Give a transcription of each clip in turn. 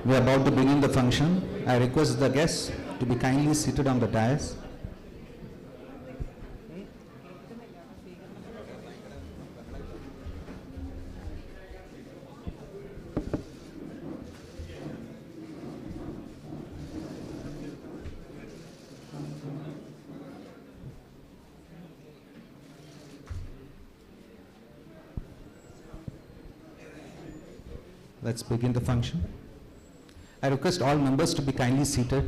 We are about to begin the function. I request the guests to be kindly seated on the dais. Let's begin the function. I request all members to be kindly seated.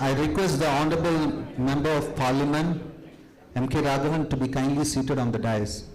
I request the Honorable Member of Parliament, M.K. Raghavan, to be kindly seated on the dais.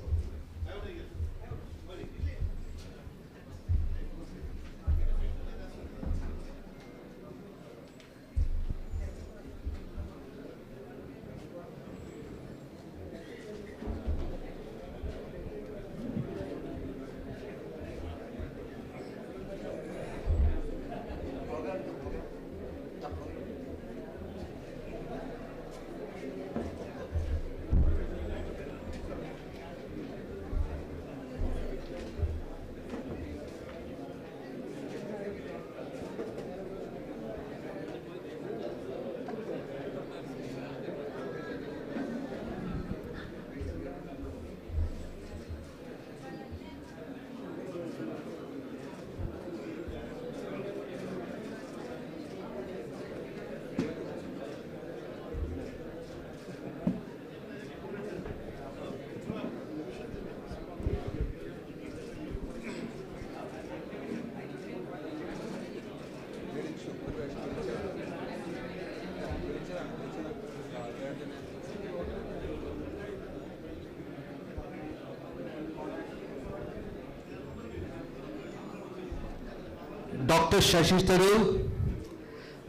Dr. SASHI THAROOR,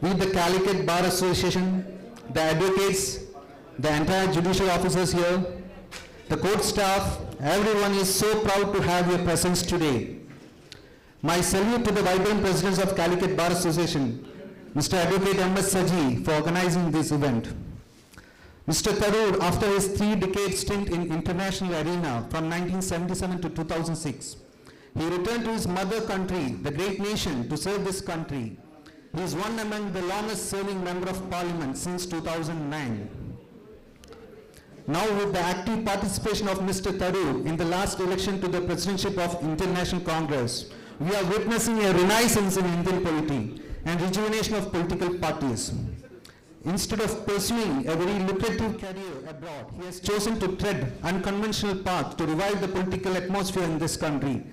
we the Calicut Bar Association, the advocates, the entire judicial officers here, the court staff, everyone is so proud to have your presence today. My salute to the vibrant presidents of Calicut Bar Association, Mr. Advocate M.S. SASHI, for organizing this event. Mr. Tharoor, after his 3-decade stint in international arena from 1977 to 2006, he returned to his mother country, the great nation, to serve this country. He is one among the longest serving member of parliament since 2009. Now, with the active participation of Mr. Tharoor in the last election to the presidency of International Congress, we are witnessing a renaissance in Indian polity and rejuvenation of political parties. Instead of pursuing a very lucrative career abroad, he has chosen to tread unconventional path to revive the political atmosphere in this country.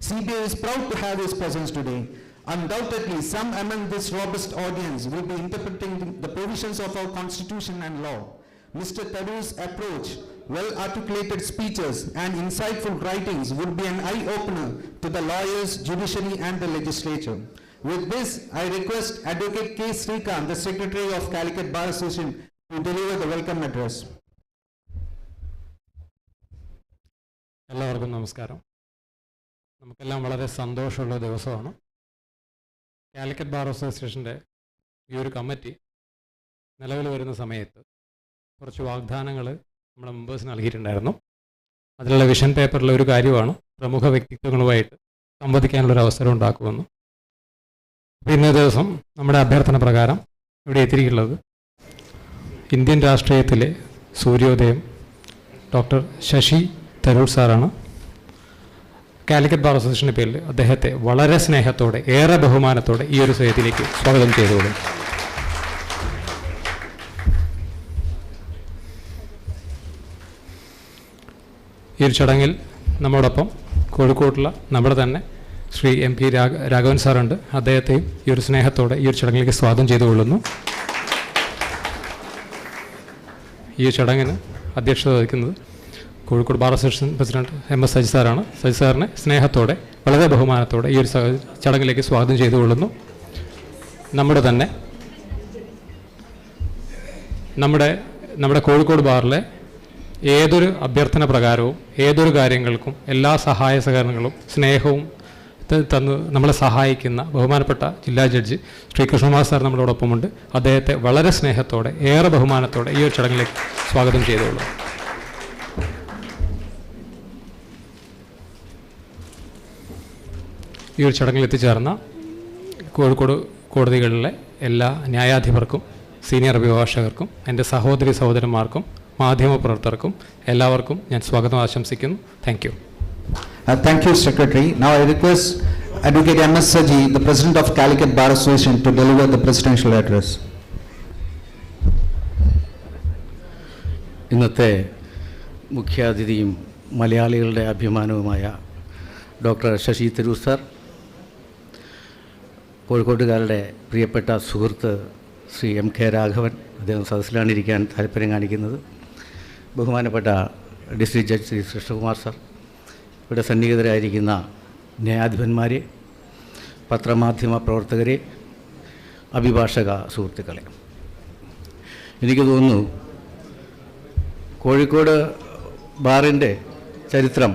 CBI is proud to have his presence today. Undoubtedly, some among this robust audience will be interpreting the provisions of our constitution and law. Mr. Tharoor's approach, well-articulated speeches and insightful writings would be an eye-opener to the lawyers, judiciary and the legislature. With this, I request Advocate K. Srikanth, the Secretary of Calicut Bar Association, to deliver the welcome address. എല്ലാവർക്കും നമസ്കാരം. നമുക്കെല്ലാം വളരെ സന്തോഷമുള്ള ദിവസമാണ്. Calicut bar അസോസിയേഷൻ്റെ ഈ ഒരു committee നിലവിൽ വരുന്ന സമയത്ത് കുറച്ച് വാഗ്ദാനങ്ങൾ നമ്മുടെ മെമ്പേഴ്സ് നൽകിയിട്ടുണ്ടായിരുന്നു. അതിലുള്ള വിഷൻ പേപ്പറിലെ ഒരു കാര്യമാണ് പ്രമുഖ വ്യക്തിത്വങ്ങളുമായിട്ട് സംവദിക്കാനുള്ളൊരു അവസരം ഉണ്ടാക്കുമെന്ന്. ഇന്നേ ദിവസം നമ്മുടെ അഭ്യർത്ഥന പ്രകാരം ഇവിടെ എത്തിയിട്ടുള്ളത് ഇന്ത്യൻ രാഷ്ട്രീയത്തിലെ സൂര്യോദയം ഡോക്ടർ ശശി തരൂർ സാറാണ്. കാലിക്കറ്റ് ബാർ അസോസിയേഷൻ്റെ പേരിൽ അദ്ദേഹത്തെ വളരെ സ്നേഹത്തോടെ, ഏറെ ബഹുമാനത്തോടെ ഈ ഒരു സേവത്തിലേക്ക് സ്വാഗതം ചെയ്തുകൊള്ളും. ഈ ഒരു ചടങ്ങിൽ നമ്മോടൊപ്പം കോഴിക്കോട്ടുള്ള നമ്മുടെ തന്നെ ശ്രീ എം പി രാഘവൻ സാറുണ്ട്. അദ്ദേഹത്തെയും ഈ ഒരു സ്നേഹത്തോടെ ഈ ഒരു ചടങ്ങിലേക്ക് സ്വാഗതം ചെയ്തുകൊള്ളുന്നു. ഈ ചടങ്ങിന് അധ്യക്ഷത വഹിക്കുന്നത് Kozhikode bar association president MS Saji സാറാണ്. സജി സാറിനെ സ്നേഹത്തോടെ വളരെ ബഹുമാനത്തോടെ ഈ ഒരു ചടങ്ങിലേക്ക് സ്വാഗതം ചെയ്തുകൊള്ളുന്നു. നമ്മുടെ കോഴിക്കോട് ബാറിലെ ഏതൊരു അഭ്യർത്ഥന പ്രകാരവും ഏതൊരു കാര്യങ്ങൾക്കും എല്ലാ സഹായ സഹകരണങ്ങളും സ്നേഹവും തന്ന് നമ്മളെ സഹായിക്കുന്ന ബഹുമാനപ്പെട്ട ജില്ലാ ജഡ്ജി ശ്രീ കൃഷ്ണകുമാർ സാർ നമ്മളോടൊപ്പമുണ്ട്. അദ്ദേഹത്തെ വളരെ സ്നേഹത്തോടെ ഏറെ ബഹുമാനത്തോടെ ഈ ഒരു ചടങ്ങിലേക്ക് സ്വാഗതം ചെയ്തുകൊള്ളുന്നു. ഈ ഒരു ചടങ്ങിൽ എത്തിച്ചേർന്ന കോഴിക്കോട് കോടതികളിലെ എല്ലാ ന്യായാധിപർക്കും സീനിയർ അഭിഭാഷകർക്കും എൻ്റെ സഹോദരി സഹോദരന്മാർക്കും മാധ്യമപ്രവർത്തകർക്കും എല്ലാവർക്കും ഞാൻ സ്വാഗതം ആശംസിക്കുന്നു. Thank you. Thank you, Secretary. Now I request Advocate MS Saji, the President of Calicut Bar Association, to deliver the presidential address. ഇന്നത്തെ മുഖ്യാതിഥിയും മലയാളികളുടെ അഭിമാനവുമായ ഡോക്ടർ ശശി തരൂർ സാർ, കോഴിക്കോട്ടുകാരുടെ പ്രിയപ്പെട്ട സുഹൃത്ത് ശ്രീ MK രാഘവൻ, അദ്ദേഹം സദസ്സിലാണിരിക്കാൻ താല്പര്യം കാണിക്കുന്നത്, ബഹുമാനപ്പെട്ട district judge Shri Krishnakumar sir, ഇവിടെ സന്നിഹിതരായിരിക്കുന്ന ന്യായാധിപന്മാരെ, പത്രമാധ്യമ പ്രവർത്തകരെ, അഭിഭാഷക സുഹൃത്തുക്കളെ, എനിക്ക് തോന്നുന്നു കോഴിക്കോട് ബാറിൻ്റെ ചരിത്രം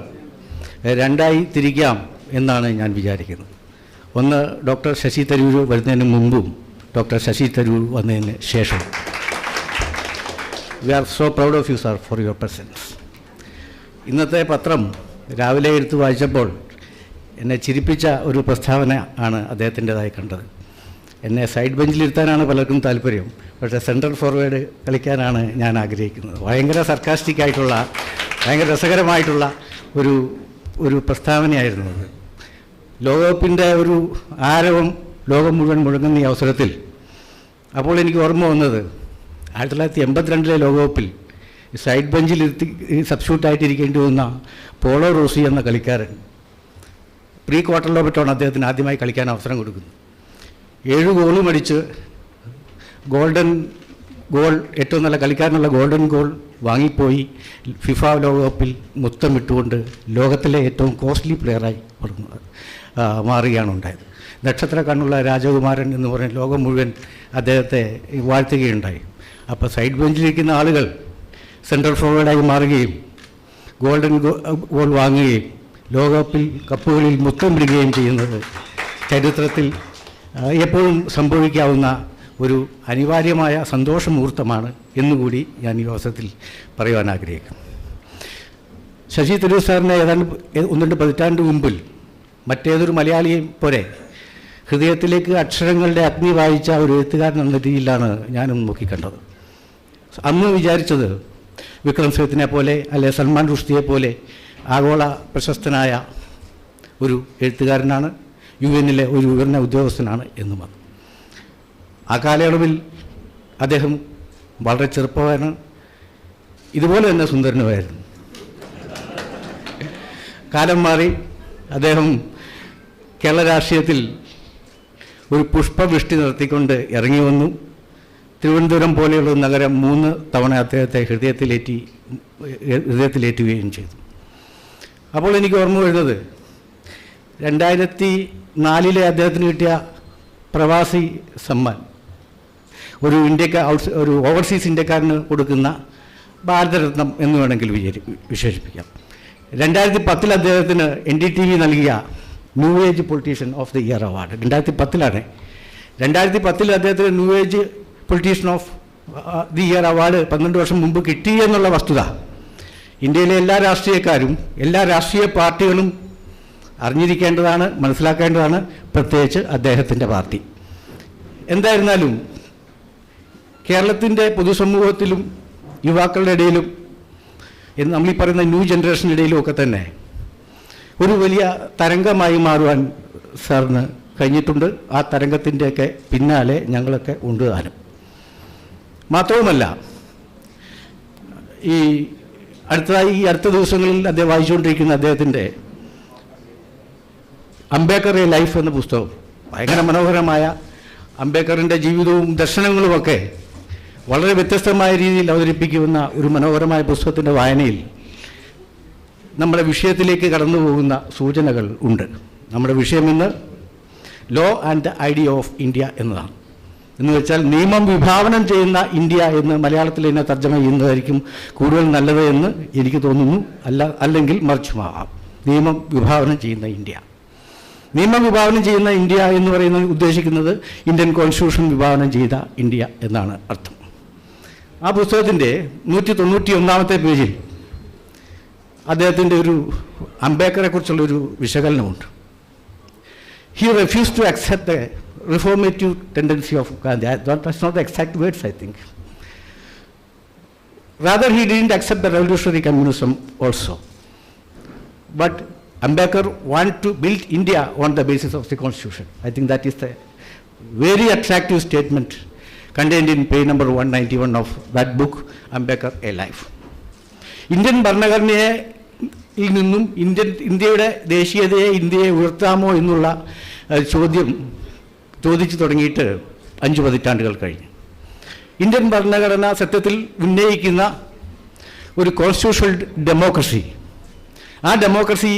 രണ്ടായി തിരിക്കാം എന്നാണ് ഞാൻ വിചാരിക്കുന്നത്. ഒന്ന്, ഡോക്ടർ ശശി തരൂർ വരുന്നതിന് മുമ്പും ഡോക്ടർ ശശി തരൂർ വന്നതിന് ശേഷം. We are so proud of you sir for your presence. ഇന്നത്തെ പത്രം രാവിലെ എടുത്ത് വായിച്ചപ്പോൾ എന്നെ ചിരിപ്പിച്ച ഒരു പ്രസ്താവന ആണ് അദ്ദേഹത്തിൻ്റെതായി കണ്ടത്. എന്നെ സൈഡ് ബെഞ്ചിലിരുത്താനാണ് പലർക്കും താല്പര്യം, പക്ഷേ സെൻട്രൽ ഫോർവേഡ് കളിക്കാനാണ് ഞാൻ ആഗ്രഹിക്കുന്നത്. ഭയങ്കര സർക്കാസ്റ്റിക്കായിട്ടുള്ള, ഭയങ്കര രസകരമായിട്ടുള്ള ഒരു പ്രസ്താവനയായിരുന്നു അത്. ലോകകപ്പിൻ്റെ ഒരു ആരവം ലോകം മുഴുവൻ മുഴങ്ങുന്ന ഈ അവസരത്തിൽ അപ്പോൾ എനിക്ക് ഓർമ്മ വന്നത് 1982 ലോകകപ്പിൽ സൈഡ് ബെഞ്ചിലിരുത്തി സബ്സ്റ്റിറ്റ്യൂട്ടായിട്ടിരിക്കേണ്ടി വന്ന പോളോ റോസി എന്ന കളിക്കാരൻ പ്രീ ക്വാർട്ടറിലോ മറ്റാണ് അദ്ദേഹത്തിന് ആദ്യമായി കളിക്കാൻ അവസരം കൊടുക്കുന്നത്. 7 ഗോളും അടിച്ച് ഗോൾഡൻ ഗോൾ, ഏറ്റവും നല്ല കളിക്കാരനുള്ള ഗോൾഡൻ ഗോൾ വാങ്ങിപ്പോയി ഫിഫ ലോകകപ്പിൽ മുത്തമിട്ടുകൊണ്ട് ലോകത്തിലെ ഏറ്റവും കോസ്റ്റ്ലി പ്ലെയറായി മാറുകയാണ് ഉണ്ടായത്. നക്ഷത്ര കണ്ണുള്ള രാജകുമാരൻ എന്ന് പറഞ്ഞ് ലോകം മുഴുവൻ അദ്ദേഹത്തെ വാഴ്ത്തുകയുണ്ടായി. അപ്പോൾ സൈഡ് ബെഞ്ചിലിരിക്കുന്ന ആളുകൾ സെൻട്രൽ ഫോർവേഡായി മാറുകയും ഗോൾഡൻ ഗോൾ വാങ്ങുകയും ലോകകപ്പിൽ കപ്പുകളിൽ മുത്തം വിടുകയും ചെയ്യുന്നത് ചരിത്രത്തിൽ എപ്പോഴും സംഭവിക്കാവുന്ന ഒരു അനിവാര്യമായ സന്തോഷമുഹൂർത്തമാണ് എന്നുകൂടി ഞാൻ ഈ അവസരത്തിൽ പറയുവാൻ ആഗ്രഹിക്കുന്നു. ശശി തരൂർ സാറിനെ ഏതാണ്ട് 1-2 പതിറ്റാണ്ട് മുമ്പിൽ മറ്റേതൊരു മലയാളിയെയും പോലെ ഹൃദയത്തിലേക്ക് അക്ഷരങ്ങളുടെ അഗ്നി വായിച്ച ഒരു എഴുത്തുകാരൻ എന്ന രീതിയിലാണ് ഞാനും നോക്കിക്കണ്ടത്. അന്ന് വിചാരിച്ചത് വിക്രം സേത്തിനെ പോലെ അല്ലെ സൽമാൻ റുഷ്ദിയെ പോലെ ആഗോള പ്രശസ്തനായ ഒരു എഴുത്തുകാരനാണ്, UN-ലെ ഒരു ഉയർന്ന ഉദ്യോഗസ്ഥനാണ് എന്നും. ആ കാലയളവിൽ അദ്ദേഹം വളരെ ചെറുപ്പമാണ്, ഇതുപോലെ തന്നെ സുന്ദരനുമായിരുന്നു. കാലം മാറി അദ്ദേഹം കേരള രാഷ്ട്രീയത്തിൽ ഒരു പുഷ്പവൃഷ്ടി നടത്തിക്കൊണ്ട് ഇറങ്ങി വന്നു. തിരുവനന്തപുരം പോലെയുള്ള നഗരം 3 തവണ അദ്ദേഹത്തെ ഹൃദയത്തിലേറ്റുകയും ചെയ്തു. അപ്പോൾ എനിക്ക് ഓർമ്മ വരുന്നത് 2004 അദ്ദേഹത്തിന് കിട്ടിയ പ്രവാസി സമ്മാൻ, ഒരു ഓവർസീസ് ഇന്ത്യക്കാരന് കൊടുക്കുന്ന ഭാരതരത്നം എന്ന് വേണമെങ്കിൽ വിശേഷിപ്പിക്കാം. 2010 അദ്ദേഹത്തിന് NDTV നൽകിയ new age politician of the year award 2010 2010 അദ്ദേഹത്തിന് new age politician of the year award 12 വർഷം മുമ്പ് കിട്ടി എന്നുള്ള വസ്തുത ഇന്ത്യയിലെ എല്ലാ രാഷ്ട്രീയക്കാരും എല്ലാ രാഷ്ട്രീയ പാർട്ടികളും അറിഞ്ഞിരിക്കേണ്ടതാണ്, മനസ്സിലാക്കേണ്ടതാണ്, പ്രത്യേകിച്ച് അദ്ദേഹത്തിൻ്റെ പാർട്ടി. എന്തായിരുന്നാലും കേരളത്തിൻ്റെ പൊതുസമൂഹത്തിലും യുവാക്കളുടെ ഇടയിലും നമ്മളീ പറയുന്ന ന്യൂ ജനറേഷൻ്റെ ഇടയിലും ഒക്കെ തന്നെ ഒരു വലിയ തരംഗമായി മാറുവാൻ സാറിന് കഴിഞ്ഞിട്ടുണ്ട്. ആ തരംഗത്തിൻ്റെയൊക്കെ പിന്നാലെ ഞങ്ങളൊക്കെ ഉണ്ട് താനും. മാത്രവുമല്ല, ഈ അടുത്ത ദിവസങ്ങളിൽ അദ്ദേഹം വായിച്ചുകൊണ്ടിരിക്കുന്ന അദ്ദേഹത്തിൻ്റെ അംബേദ്കർ എ ലൈഫ് എന്ന പുസ്തകം, ഭയങ്കര മനോഹരമായ അംബേദ്കറിൻ്റെ ജീവിതവും ദർശനങ്ങളുമൊക്കെ വളരെ വ്യത്യസ്തമായ രീതിയിൽ അവതരിപ്പിക്കുന്ന ഒരു മനോഹരമായ പുസ്തകത്തിൻ്റെ വായനയിൽ നമ്മുടെ വിഷയത്തിലേക്ക് കടന്നു പോകുന്ന സൂചനകൾ ഉണ്ട്. നമ്മുടെ വിഷയം ഇന്ന് law and the idea of India എന്നതാണ്. എന്ന് വെച്ചാൽ നിയമം വിഭാവനം ചെയ്യുന്ന ഇന്ത്യ എന്ന് മലയാളത്തിൽ തന്നെ തർജ്ജമ ചെയ്യുന്നതായിരിക്കും കൂടുതൽ നല്ലത് എന്ന് എനിക്ക് തോന്നുന്നു. അല്ലെങ്കിൽ മറിച്ചുമാവാം. നിയമം വിഭാവനം ചെയ്യുന്ന ഇന്ത്യ. നിയമം വിഭാവനം ചെയ്യുന്ന ഇന്ത്യ എന്ന് പറയുന്നത് ഉദ്ദേശിക്കുന്നത് ഇന്ത്യൻ കോൺസ്റ്റിറ്റ്യൂഷൻ വിഭാവനം ചെയ്ത ഇന്ത്യ എന്നാണ് അർത്ഥം. ആ പുസ്തകത്തിൻ്റെ 191-ാമത്തെ പേജിൽ അദ്ദേഹത്തിൻ്റെ ഒരു അംബേദ്കറെ കുറിച്ചുള്ളൊരു വിശകലനമുണ്ട്. He refused to accept the reformative tendency of Gandhi. That's not the exact words, I think. Rather, he didn't accept the revolutionary communism also. But Ambedkar wanted to build India on the basis of the constitution. I think that is the very attractive statement contained in page number 191 of that book, Ambedkar A Life. Indian ഭരണഘടനയിൽ നിന്നും ഇന്ത്യയുടെ ദേശീയതയെ ഇന്ത്യയെ ഉയർത്താമോ എന്നുള്ള ചോദ്യം ചോദിച്ചു തുടങ്ങിയിട്ട് 5 പതിറ്റാണ്ടുകൾ കഴിഞ്ഞു. ഇന്ത്യൻ ഭരണഘടന സത്യത്തിൽ ഉന്നയിക്കുന്ന ഒരു കോൺസ്റ്റിറ്റ്യൂഷണൽ ഡെമോക്രസി, ആ ഡെമോക്രസി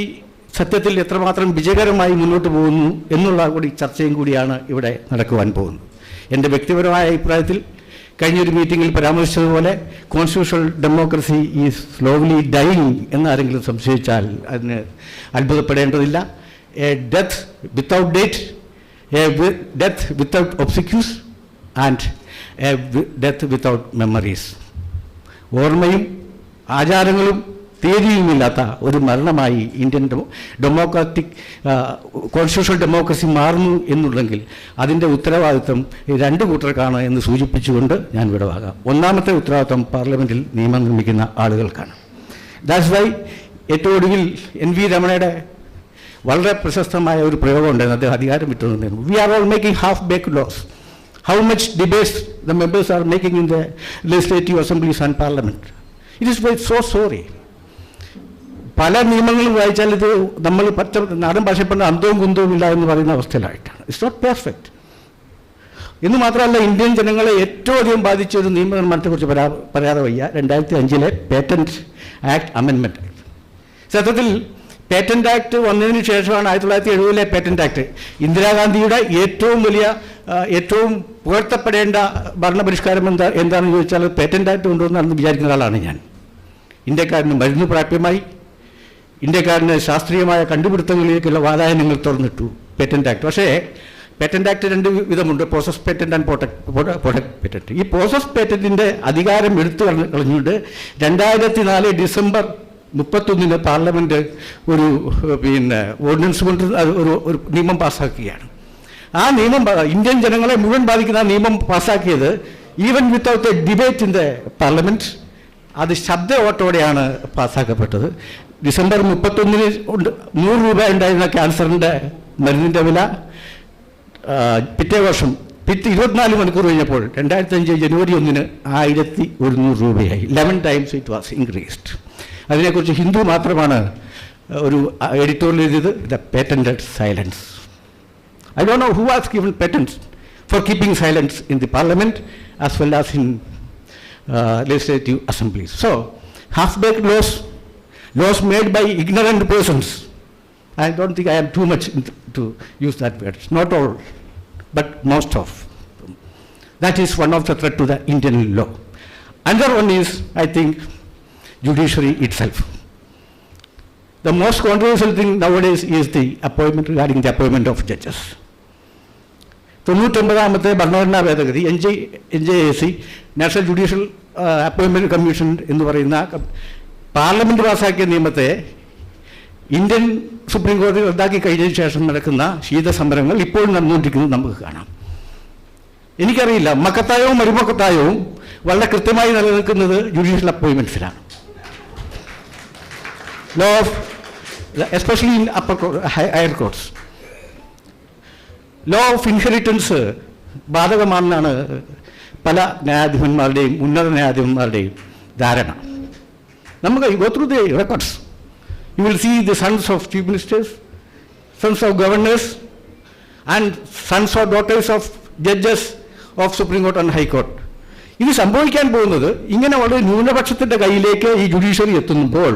സത്യത്തിൽ എത്രമാത്രം വിജയകരമായി മുന്നോട്ട് പോകുന്നു എന്നുള്ള കൂടി ചർച്ചയും കൂടിയാണ് ഇവിടെ നടക്കുവാൻ പോകുന്നത്. എൻ്റെ വ്യക്തിപരമായ അഭിപ്രായത്തിൽ കഴിഞ്ഞൊരു മീറ്റിങ്ങിൽ പരാമർശിച്ചതുപോലെ constitutional democracy is slowly dying എന്നാരെങ്കിലും സംശയിച്ചാൽ അതിന് അത്ഭുതപ്പെടേണ്ടതില്ല. A death without date, a death without obsequies and a death without memories. ഓർമ്മയും ആചാരങ്ങളും തീയതിയുമില്ലാത്ത ഒരു മരണമായി ഇന്ത്യൻ ഡെമോക്രാറ്റിക് കോൺസ്റ്റിറ്റ്യൂഷണൽ ഡെമോക്രസി മാറുന്നു എന്നുണ്ടെങ്കിൽ അതിൻ്റെ ഉത്തരവാദിത്വം 2 കൂട്ടർക്കാണ് എന്ന് സൂചിപ്പിച്ചുകൊണ്ട് ഞാൻ വിടവാകാം. ഒന്നാമത്തെ ഉത്തരവാദിത്വം പാർലമെൻറ്റിൽ നിയമം നിർമ്മിക്കുന്ന ആളുകൾക്കാണ്. ദാറ്റ്സ് വൈ ഏറ്റവും ഒടുവിൽ NV രമണയുടെ വളരെ പ്രശസ്തമായ ഒരു പ്രയോഗം ഉണ്ടായിരുന്നു. അദ്ദേഹം അധികാരം വിട്ടുനിന്നു. We are all making half baked laws. How much debates the members are making in the legislative assemblies and parliament. It is so sorry. പല നിയമങ്ങളും വായിച്ചാൽ ഇത് നമ്മൾ നാടൻ ഭാഷ പറഞ്ഞ അന്തവും കുന്തവും ഇല്ല എന്ന് പറയുന്ന അവസ്ഥയിലായിട്ടാണ്. It's not perfect. എന്ന് മാത്രമല്ല, ഇന്ത്യൻ ജനങ്ങളെ ഏറ്റവും അധികം ബാധിച്ച ഒരു നിയമനിർമ്മാണത്തെക്കുറിച്ച് പറയാതെ വയ്യ. 2005 പേറ്റൻറ്റ് ആക്ട് അമെൻമെൻറ്റ്. സത്യത്തിൽ പേറ്റൻറ്റ് ആക്ട് വന്നതിന് ശേഷമാണ് 1970 പേറ്റൻറ്റ് ആക്ട്. ഇന്ദിരാഗാന്ധിയുടെ ഏറ്റവും പുകഴ്ത്തപ്പെടേണ്ട ഭരണപരിഷ്കാരം എന്താണെന്ന് ചോദിച്ചാൽ പേറ്റൻറ്റ് ആക്ട് കൊണ്ടുവന്നാണെന്ന് വിചാരിക്കുന്ന ഒരാളാണ് ഞാൻ. ഇന്ത്യക്കാരന് മരുന്ന് പ്രാപ്യമായി, ഇന്ത്യക്കാരന് ശാസ്ത്രീയമായ കണ്ടുപിടുത്തങ്ങളിലേക്കുള്ള വാതായനങ്ങൾ തുറന്നിട്ടു പേറ്റൻറ്റ് ആക്ട്. പക്ഷേ പേറ്റൻറ്റ് ആക്ട് 2 വിധമുണ്ട്, process patent and product patent. ഈ പ്രോസസ് പേറ്റൻറ്റിൻ്റെ അധികാരം എടുത്തു കളഞ്ഞുകൊണ്ട് 2004 ഡിസംബർ 31 പാർലമെൻറ്റ് ഒരു ഓർഡിനൻസ് കൊണ്ട് ഒരു നിയമം പാസ്സാക്കുകയാണ്. ആ നിയമം ഇന്ത്യൻ ജനങ്ങളെ മുഴുവൻ ബാധിക്കുന്ന ആ നിയമം പാസ്സാക്കിയത് even without a debate in the parliament. അത് ശബ്ദ വോട്ടോടെയാണ് പാസ്സാക്കപ്പെട്ടത്. ഡിസംബർ 31 100 രൂപ ഉണ്ടായിരുന്ന ക്യാൻസറിൻ്റെ മരുന്നിൻ്റെ വില പിറ്റേ വർഷം 24 മണിക്കൂർ കഴിഞ്ഞപ്പോൾ 2005 ജനുവരി 1 1100 രൂപയായി. 11 ടൈംസ് ഇറ്റ് വാസ് ഇൻക്രീസ്ഡ്. അതിനെക്കുറിച്ച് ഹിന്ദു മാത്രമാണ് ഒരു എഡിറ്റോറിയൽ എഴുതിയത്, the patented silence. I don't know who has given patents for keeping silence in the parliament as well as in legislative assemblies. So, half-baked laws made by ignorant persons. I don't think I am too much to use that word. Not all, but most of them. That is one of the threat to the Indian law. Another one is, I think, judiciary itself. The most controversial thing nowadays is the appointment regarding the appointment of judges. 99ാമത്തെ ഭരണഘടനാ ഭേദഗതി NJAC national judicial appointment commission എന്ന് പറയുന്ന parliament പാസ്സാക്കിയ നിയമത്തെ Indian supreme കോടതി റദ്ദാക്കി കഴിഞ്ഞതിന് ശേഷം നടക്കുന്ന ശീതസമരങ്ങൾ ഇപ്പോഴും നടന്നുകൊണ്ടിരിക്കുന്നത് നമുക്ക് കാണാം. എനിക്കറിയില്ല, മക്കത്തായവും മരുമക്കത്തായവും വളരെ കൃത്യമായി നിലനിൽക്കുന്നത് ജുഡീഷ്യൽ അപ്പോയിൻമെൻറ്റ്സിലാണ്. Law of especially in higher courts. Law of inheritance ബാധകമാണെന്നാണ് പല ന്യായാധിപന്മാരുടെയും ഉന്നത ന്യായാധിപന്മാരുടെയും ധാരണ. നമുക്ക് go through the records, you will see the sons of chief ministers, sons of governors and sons of daughters of judges of supreme court and high court. ഇത് സംഭവിക്കാൻ പോകുന്നത് ഇങ്ങനെ വളരെ ന്യൂനപക്ഷത്തിൻ്റെ കയ്യിലേക്ക് ഈ ജുഡീഷ്യറി എത്തുമ്പോൾ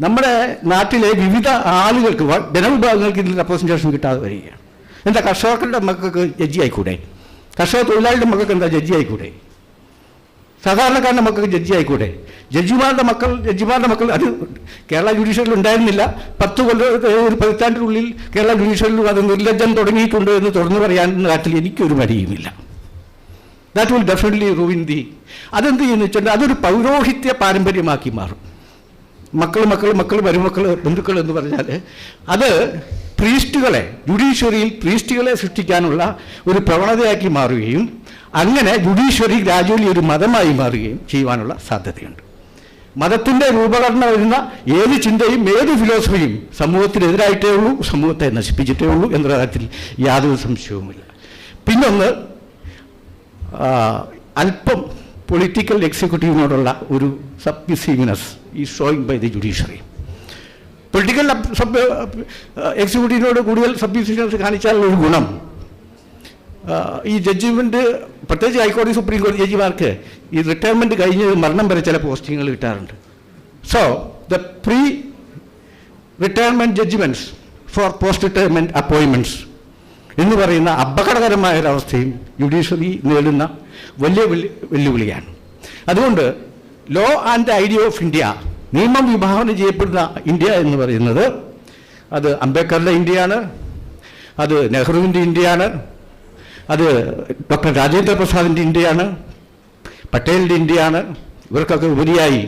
നമ്മുടെ നാട്ടിലെ വിവിധ ആളുകൾക്ക് ജനവിഭാഗങ്ങൾക്ക് ഇതിൽ റെപ്രസെൻറ്റേഷൻ കിട്ടാതെ വരികയാണ്. എന്താ കർഷകരുടെ മക്കൾക്ക് ജഡ്ജി ആയിക്കൂടെ? കർഷക തൊഴിലാളിയുടെ മക്കൾക്ക് എന്താ ജഡ്ജി ആയിക്കൂടെ? സാധാരണക്കാരൻ്റെ മക്കൾക്ക് ജഡ്ജി ആയിക്കൂടെ? ജഡ്ജിമാരുടെ മക്കൾ അത് കേരള ജുഡീഷ്യറിൽ ഉണ്ടായിരുന്നില്ല. 10 ഒരു പതിറ്റാണ്ടിനുള്ളിൽ കേരള ജുഡീഷ്യറിൽ അത് നിർലജ്ജം തുടങ്ങിയിട്ടുണ്ട് എന്ന് തുറന്നു പറയാൻ നാട്ടിൽ എനിക്കൊരു മടിയുമില്ല. ദാറ്റ് വിൽ ഡെഫിനറ്റ്ലി റൂയിൻ അതെന്ത് ചെയ്യുന്നു വെച്ചാൽ അതൊരു പൗരോഹിത്യ പാരമ്പര്യമാക്കി മാറും. മക്കൾ മരുമക്കൾ ബന്ധുക്കൾ എന്ന് പറഞ്ഞാൽ അത് പ്രീസ്റ്റുകളെ ജുഡീഷ്യറിയിൽ പ്രീസ്റ്റുകളെ സൃഷ്ടിക്കാനുള്ള ഒരു പ്രവണതയാക്കി മാറുകയും അങ്ങനെ ജുഡീഷ്യറി ഗ്രാജുവലി ഒരു മതമായി മാറുകയും ചെയ്യുവാനുള്ള സാധ്യതയുണ്ട്. മതത്തിൻ്റെ രൂപഘടന വരുന്ന ഏത് ചിന്തയും ഏത് ഫിലോസഫിയും സമൂഹത്തിനെതിരായിട്ടേ ഉള്ളൂ, സമൂഹത്തെ നശിപ്പിച്ചിട്ടേ ഉള്ളൂ എന്ന കാര്യത്തിൽ യാതൊരു സംശയവുമില്ല. പിന്നൊന്ന് അല്പം പൊളിറ്റിക്കൽ എക്സിക്യൂട്ടീവിനോടുള്ള ഒരു സബ്മിസീവ്നെസ് ഈ showing by the judiciary. Political എക്സിക്യൂട്ടീവിനോട് കൂടുതൽ സബ്മിസീവ്നെസ് കാണിച്ചാലുള്ള ഒരു ഗുണം ഈ ജഡ്ജ്മെൻറ്റ് പ്രത്യേകിച്ച് ഹൈക്കോടതി സുപ്രീം കോടതി ജഡ്ജിമാർക്ക് ഈ റിട്ടയർമെൻറ്റ് കഴിഞ്ഞ് മരണം വരെ ചില പോസ്റ്റിങ്ങുകൾ കിട്ടാറുണ്ട്. So the pre retirement judgements for post retirement appointments എന്ന് പറയുന്ന അപകടകരമായ ഒരവസ്ഥയും ജുഡീഷ്യറി നേടുന്ന വലിയ വെല്ലുവിളിയാണ്. അതുകൊണ്ട് law and idea of India, നിയമം വിഭാവന ചെയ്യപ്പെടുന്ന ഇന്ത്യ എന്ന് പറയുന്നത് അത് അംബേദ്കറുടെ ഇന്ത്യയാണ്, അത് നെഹ്റുവിൻ്റെ ഇന്ത്യയാണ്, അത് ഡോക്ടർ രാജേന്ദ്ര പ്രസാദിൻ്റെ ഇന്ത്യയാണ്, പട്ടേലിൻ്റെ ഇന്ത്യയാണ്. ഇവർക്കൊക്കെ ഉപരിയായി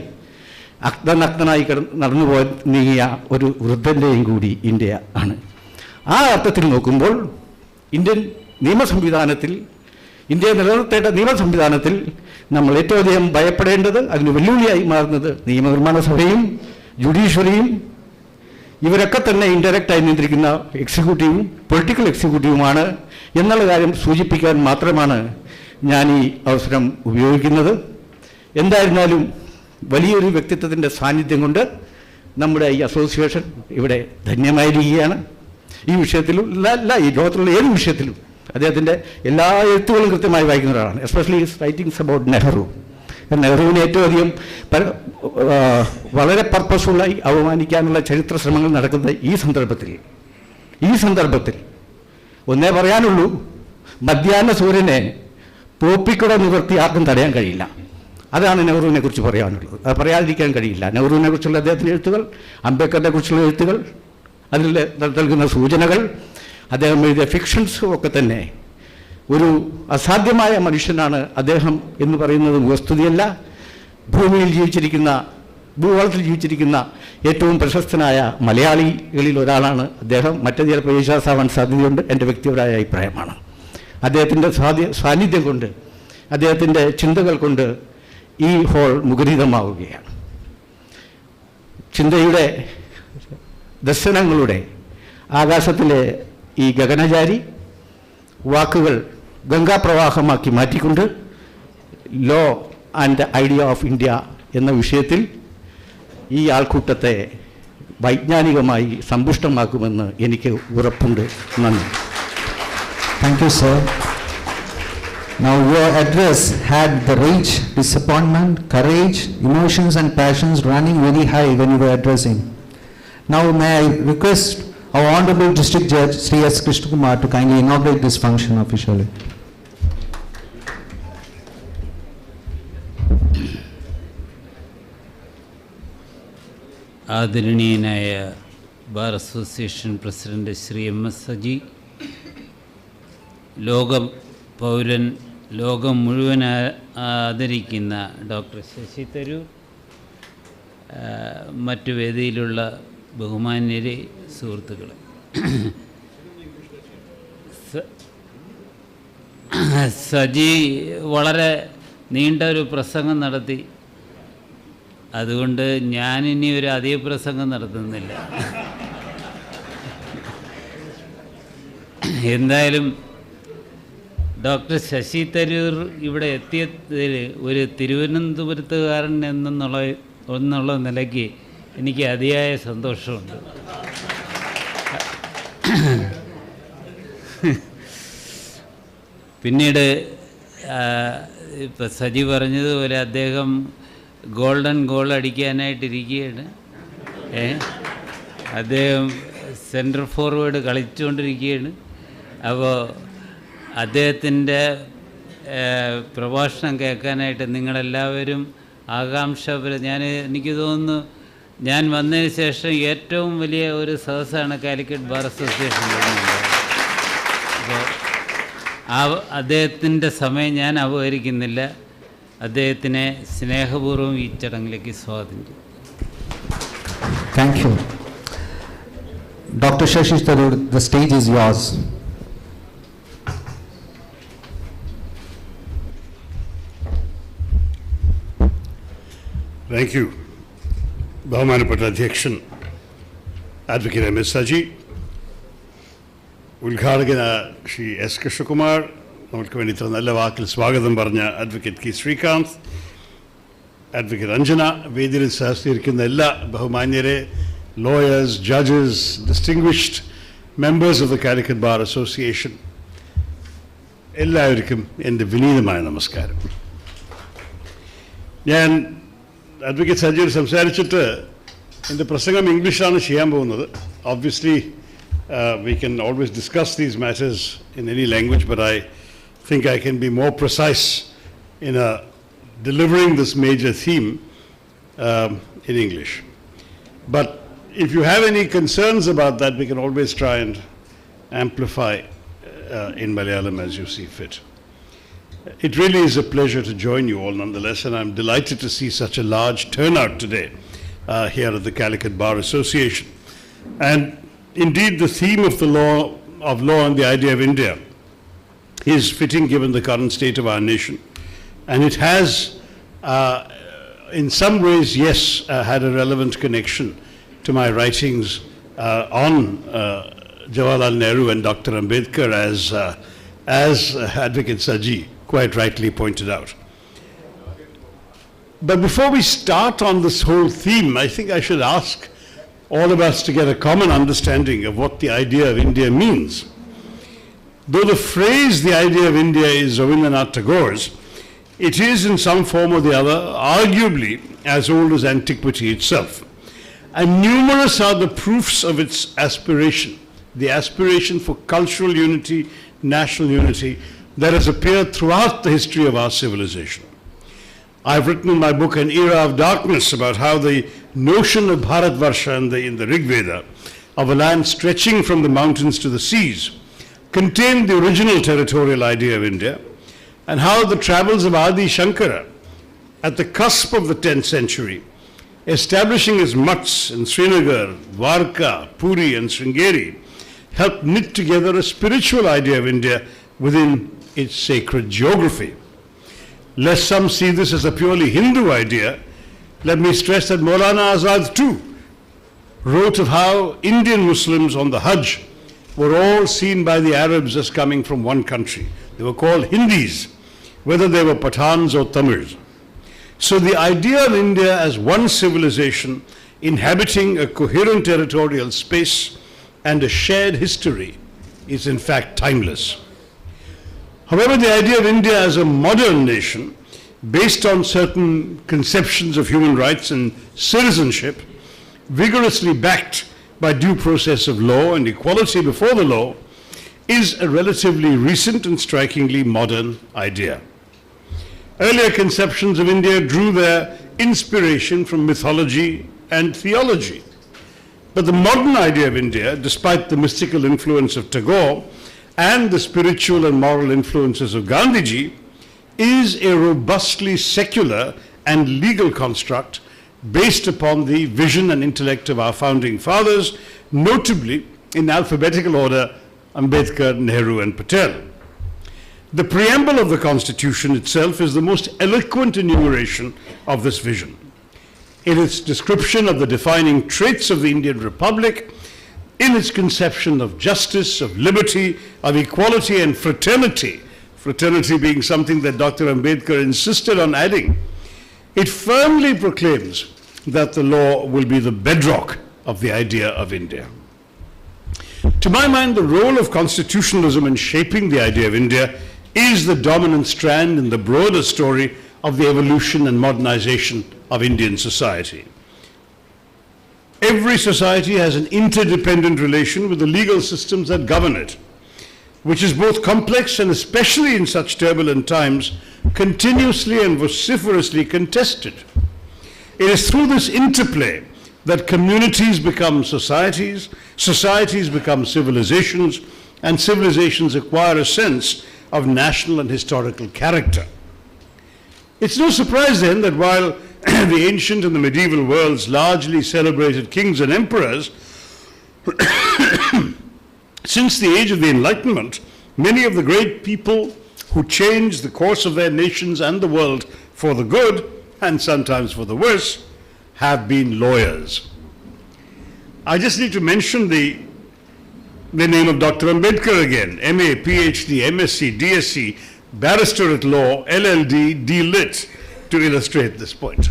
അഗ്നനഗ്നനായി നടന്നു നീങ്ങിയ ഒരു വൃദ്ധൻ്റെയും കൂടി ഇന്ത്യ ആണ്. ആ അർത്ഥത്തിൽ നോക്കുമ്പോൾ ഇന്ത്യൻ നിയമ സംവിധാനത്തിൽ, ഇന്ത്യയെ നിലനിർത്തേണ്ട നിയമ സംവിധാനത്തിൽ നമ്മൾ ഏറ്റവും അധികം ഭയപ്പെടേണ്ടത്, അതിന് വെല്ലുവിളിയായി മാറുന്നത് നിയമനിർമ്മാണ സഭയും ജുഡീഷ്യറിയും ഇവരൊക്കെ തന്നെ ഇൻഡയറക്റ്റായി നിയന്ത്രിക്കുന്ന എക്സിക്യൂട്ടീവും പൊളിറ്റിക്കൽ എക്സിക്യൂട്ടീവുമാണ് എന്നുള്ള കാര്യം സൂചിപ്പിക്കാൻ മാത്രമാണ് ഞാൻ ഈ അവസരം ഉപയോഗിക്കുന്നത്. എന്തായിരുന്നാലും വലിയൊരു വ്യക്തിത്വത്തിൻ്റെ സാന്നിധ്യം കൊണ്ട് നമ്മുടെ ഈ അസോസിയേഷൻ ഇവിടെ ധന്യമായിരിക്കുകയാണ്. ഈ വിഷയത്തിലും അല്ല, ഈ ലോകത്തിലുള്ള ഏത് വിഷയത്തിലും അദ്ദേഹത്തിൻ്റെ എല്ലാ എഴുത്തുകളും കൃത്യമായി വായിക്കുന്ന ഒരാളാണ്. Especially his writings about Nehru. നെഹ്റുവിനെ ഏറ്റവും അധികം വളരെ പർപ്പസ്ഫുള്ളായി അവമാനിക്കാനുള്ള ചരിത്ര ശ്രമങ്ങൾ നടക്കുന്ന ഈ സന്ദർഭത്തിൽ ഒന്നേ പറയാനുള്ളൂ, മധ്യാഹ്ന സൂര്യനെ പോപ്പിക്കുട നിവർത്തി ആർക്കും തടയാൻ കഴിയില്ല. അതാണ് നെഹ്റുവിനെ കുറിച്ച് പറയാനുള്ളത്. അത് പറയാതിരിക്കാൻ കഴിയില്ല. നെഹ്റുവിനെ കുറിച്ചുള്ള അദ്ദേഹത്തിൻ്റെ എഴുത്തുകൾ, അംബേദ്കറിനെ കുറിച്ചുള്ള എഴുത്തുകൾ, അതിൽ നൽകുന്ന സൂചനകൾ, അദ്ദേഹം എഴുതിയ ഫിക്ഷൻസും ഒക്കെ തന്നെ ഒരു അസാധ്യമായ മനുഷ്യനാണ് അദ്ദേഹം എന്ന് പറയുന്നത് വസ്തുതയല്ല. ഭൂഗോളത്തിൽ ജീവിച്ചിരിക്കുന്ന ഏറ്റവും പ്രശസ്തനായ മലയാളികളിൽ ഒരാളാണ് അദ്ദേഹം. മറ്റേ ചിലപ്പോൾ വിശ്വാസമാവാൻ സാധ്യതയുണ്ട്. എൻ്റെ വ്യക്തിപരമായ അഭിപ്രായമാണ്. അദ്ദേഹത്തിൻ്റെ സാന്നിധ്യം കൊണ്ട്, അദ്ദേഹത്തിൻ്റെ ചിന്തകൾ കൊണ്ട് ഈ ഹോൾ മുഖരിതമാവുകയാണ്. ചിന്തയുടെ ദർശനങ്ങളുടെ ആകാശത്തിലെ ഈ ഗഗനചാരി വാക്കുകൾ ഗംഗാപ്രവാഹമാക്കി മാറ്റിക്കൊണ്ട് law and idea of India എന്ന വിഷയത്തിൽ ഈ ആൾക്കൂട്ടത്തെ വൈജ്ഞാനികമായി സമ്പുഷ്ടമാക്കുമെന്ന് എനിക്ക് ഉറപ്പുണ്ട്. നന്ദി. Thank you, sir. Now your address had the rage, disappointment, courage, emotions and passions running very high when you were addressing. Now may I request our Honorable District Judge Sri S. Krishnakumar to kindly inaugurate this function officially. ആദരണീയനായ bar association president Shri M S. Saji, ലോകം മുഴുവൻ ആദരിക്കുന്ന doctor Sasi Tharoor, മറ്റു വേദിയിലുള്ള ബഹുമാന്യരെ, സുഹൃത്തുക്കളെ, സജി വളരെ നീണ്ട ഒരു പ്രസംഗം നടത്തി. അതുകൊണ്ട് ഞാനിനി ഒരു അധിക പ്രസംഗം നടത്തുന്നില്ല. എന്തായാലും ഡോക്ടർ ശശി തരൂർ ഇവിടെ എത്തിയതിൽ ഒരു തിരുവനന്തപുരത്തുകാരൻ എന്നുള്ള നിലയ്ക്ക് എനിക്ക് അതിയായ സന്തോഷമുണ്ട്. പിന്നീട് ഇപ്പം സജി പറഞ്ഞതുപോലെ അദ്ദേഹം ഗോൾഡൻ ഗോൾ അടിക്കാനായിട്ടിരിക്കുകയാണ്. അദ്ദേഹം സെൻട്രൽ ഫോർവേഡ് കളിച്ചുകൊണ്ടിരിക്കുകയാണ്. അപ്പോൾ അദ്ദേഹത്തിൻ്റെ പ്രഭാഷണം കേൾക്കാനായിട്ട് നിങ്ങളെല്ലാവരും എനിക്ക് തോന്നുന്നു ഞാൻ വന്നതിന് ശേഷം ഏറ്റവും വലിയ ഒരു സദസ്സാണ് കാലിക്കറ്റ് ബാർ അസോസിയേഷൻ. അപ്പോൾ അദ്ദേഹത്തിൻ്റെ സമയം ഞാൻ അപഹരിക്കുന്നില്ല. അദ്ദേഹത്തിനെ സ്നേഹപൂർവ്വം ഈ ചടങ്ങിലേക്ക് സ്വാഗതം ചെയ്യും. Thank you. Dr. Shashi Tharoor, the stage is yours. Thank you. ബഹുമാനപ്പെട്ട അധ്യക്ഷൻ അഡ്വക്കേറ്റ് എം എസ് സജി, ഉദ്ഘാടകന ശ്രീ എസ് കൃഷ്ണകുമാർ, നമുക്ക് വേണ്ടി ഇത്ര നല്ല വാക്കിൽ സ്വാഗതം പറഞ്ഞ advocate K Srikanth, advocate Anjana, വേദിയിൽ സഹകരിക്കുന്ന എല്ലാ ബഹുമാന്യരെ, lawyers, judges, distinguished members of the Calicut Bar Association, എല്ലാവർക്കും എൻ്റെ വിനീതമായ നമസ്കാരം. ഞാൻ അഡ്വക്കേറ്റ് സജിയോട് സംസാരിച്ചിട്ട് എൻ്റെ പ്രസംഗം ഇംഗ്ലീഷിലാണ് ചെയ്യാൻ പോകുന്നത്. Obviously, we can always discuss these matters in any language, but I think I can be more precise in delivering this major theme in English. But if you have any concerns about that, we can always try and amplify in Malayalam as you see fit. It really is a pleasure to join you all nonetheless, and I'm delighted to see such a large turnout today here at the Calicut Bar Association. And indeed, the theme of the law and the idea of India is fitting given the current state of our nation. And it has, in some ways, yes, had a relevant connection to my writings on Jawaharlal Nehru and Dr. Ambedkar, as Advocate Saji quite rightly pointed out. But before we start on this whole theme, I think I should ask all of us to get a common understanding of what the idea of India means. Though the phrase, the idea of India, is Rabindranath Tagore's, it is in some form or the other arguably as old as antiquity itself. And numerous are the proofs of its aspiration, the aspiration for cultural unity, national unity, that has appeared throughout the history of our civilization. I've written in my book, An Era of Darkness, about how the notion of Bharatvarsha in the Rig Veda, of a land stretching from the mountains to the seas, contained the original territorial idea of India, and how the travels of Adi Shankara at the cusp of the 10th century, establishing his mutts in Srinagar, Dwarka, Puri and Sringeri, helped knit together a spiritual idea of India within its sacred geography. Lest some see this as a purely Hindu idea, let me stress that Maulana Azad too wrote of how Indian Muslims on the Hajj were all seen by the Arabs as coming from one country. They were called Hindis, whether they were Pathans or Tamils. So the idea of India as one civilization inhabiting a coherent territorial space and a shared history is in fact timeless. However, the idea of India as a modern nation, based on certain conceptions of human rights and citizenship, vigorously backed by due process of law and equality before the law, is a relatively recent and strikingly modern idea. Earlier conceptions of India drew their inspiration from mythology and theology. But the modern idea of India, despite the mystical influence of Tagore and the spiritual and moral influences of Gandhiji, is a robustly secular and legal construct based upon the vision and intellect of our founding fathers, notably in alphabetical order Ambedkar, Nehru and Patel. The preamble of the Constitution itself is the most eloquent enumeration of this vision. In its description of the defining traits of the Indian Republic, in its conception of justice, of liberty, of equality and fraternity being something that Dr. Ambedkar insisted on adding, it firmly proclaims that the law will be the bedrock of the idea of India. To my mind, the role of constitutionalism in shaping the idea of India is the dominant strand in the broader story of the evolution and modernization of Indian society. Every society has an interdependent relation with the legal systems that govern it, which is both complex and, especially in such turbulent times, continuously and vociferously contested. It is through this interplay that communities become societies, societies become civilizations, and civilizations acquire a sense of national and historical character. It's no surprise then that while the ancient and the medieval worlds largely celebrated kings and emperors, since the age of the Enlightenment, many of the great people who changed the course of their nations and the world for the good, and sometimes for the worse, have been lawyers. I just need to mention the name of Dr. Ambedkar again, MA, PhD, MSc, DSc, Barrister at Law, LLD, D.Lit, to illustrate this point.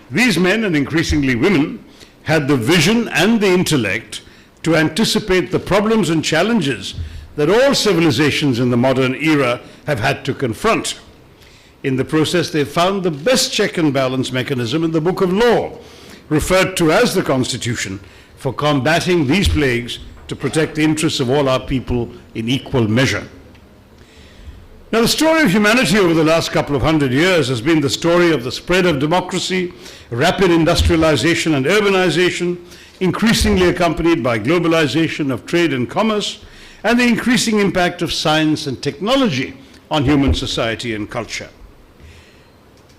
These men, and increasingly women, had the vision and the intellect to anticipate the problems and challenges that all civilizations in the modern era have had to confront. In the process, they found the best check and balance mechanism in the Book of Law, referred to as the Constitution, for combating these plagues to protect the interests of all our people in equal measure. Now, the story of humanity over the last couple of hundred years has been the story of the spread of democracy, rapid industrialization and urbanization, increasingly accompanied by globalization of trade and commerce, and the increasing impact of science and technology on human society and culture.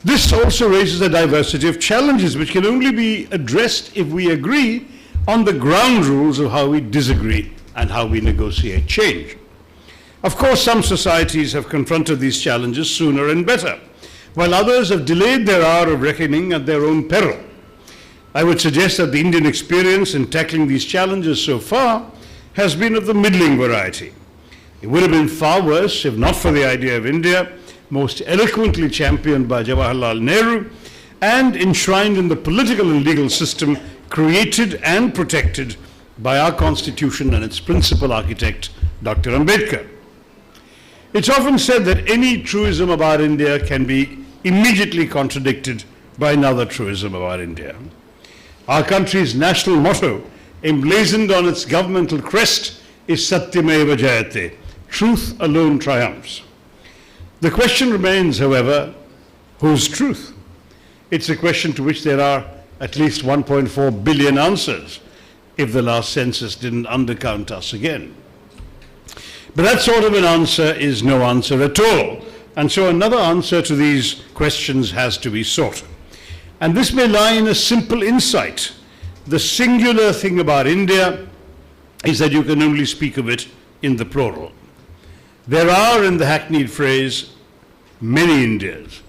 This also raises a diversity of challenges which can only be addressed if we agree on the ground rules of how we disagree and how we negotiate change. Of course, some societies have confronted these challenges sooner and better, while others have delayed their hour of reckoning at their own peril. I would suggest that the Indian experience in tackling these challenges so far has been of the middling variety. It would have been far worse if not for the idea of India, most eloquently championed by Jawaharlal Nehru and enshrined in the political and legal system created and protected by our Constitution and its principal architect, Dr. Ambedkar. It's often said that any truism about India can be immediately contradicted by another truism about India. Our country's national motto, emblazoned on its governmental crest, is Satyameva Jayate, truth alone triumphs. The question remains, however, whose truth? It's a question to which there are at least 1.4 billion answers, if the last census didn't undercount us again. But that sort of an answer is no answer at all, and so another answer to these questions has to be sought. And this may lie in a simple insight. The singular thing about India is that you can only speak of it in the plural. There are, in the hackneyed phrase, many Indias.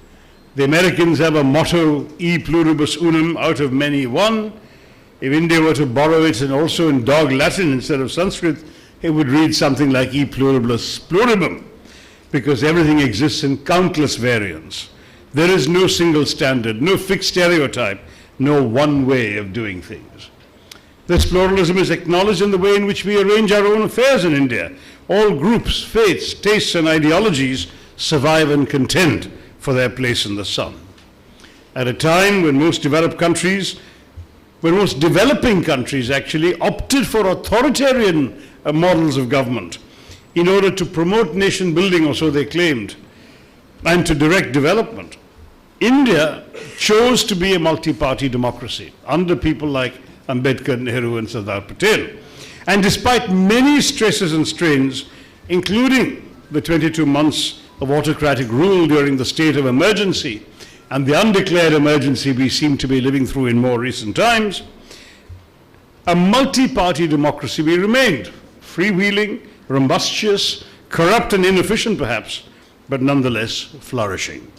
The Americans have a motto, e pluribus unum, out of many one. If India were to borrow it and also in dog Latin instead of Sanskrit, it would read something like e pluribus pluribum, because everything exists in countless variants. There is no single standard, no fixed stereotype, no one way of doing things. This pluralism is acknowledged in the way in which we arrange our own affairs in India. All groups, faiths, tastes, and ideologies survive and contend for their place in the sun. At a time when most developing countries actually opted for authoritarian models of government in order to promote nation building, or so they claimed, and to direct development, India chose to be a multi-party democracy under people like Ambedkar, Nehru, and Sardar Patel. And despite many stresses and strains, including the 22 months of autocratic rule during the state of emergency and the undeclared emergency we seem to be living through in more recent times, a multi-party democracy we remained, freewheeling, rumbustious, corrupt and inefficient perhaps, but nonetheless flourishing.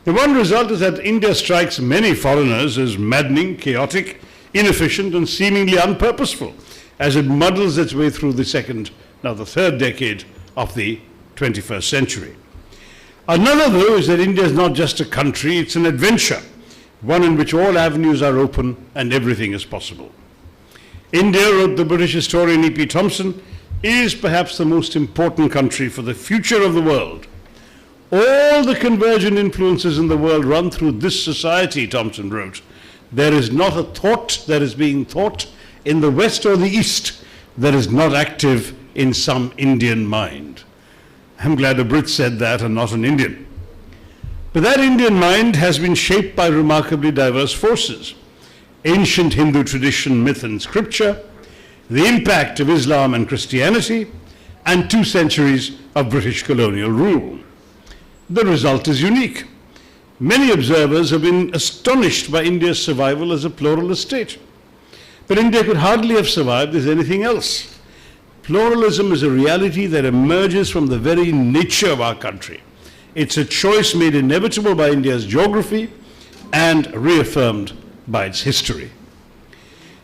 The one result is that India strikes many foreigners as maddening, chaotic, inefficient, and seemingly unpurposeful as it muddles its way through the third decade of the 21st century. Another, though, is that India is not just a country, it's an adventure, one in which all avenues are open and everything is possible. India, wrote the British historian E.P. Thompson, is perhaps the most important country for the future of the world. All the convergent influences in the world run through this society, Thompson wrote. There is not a thought that is being thought in the West or the East that is not active in some Indian mind. I'm glad a Brit said that and not an Indian. But that Indian mind has been shaped by remarkably diverse forces. Ancient Hindu tradition, myth and scripture, the impact of Islam and Christianity, and 2 centuries of British colonial rule. The result is unique. Many observers have been astonished by India's survival as a pluralist state. But India could hardly have survived as anything else. Pluralism is a reality that emerges from the very nature of our country. It's a choice made inevitable by India's geography and reaffirmed by its history.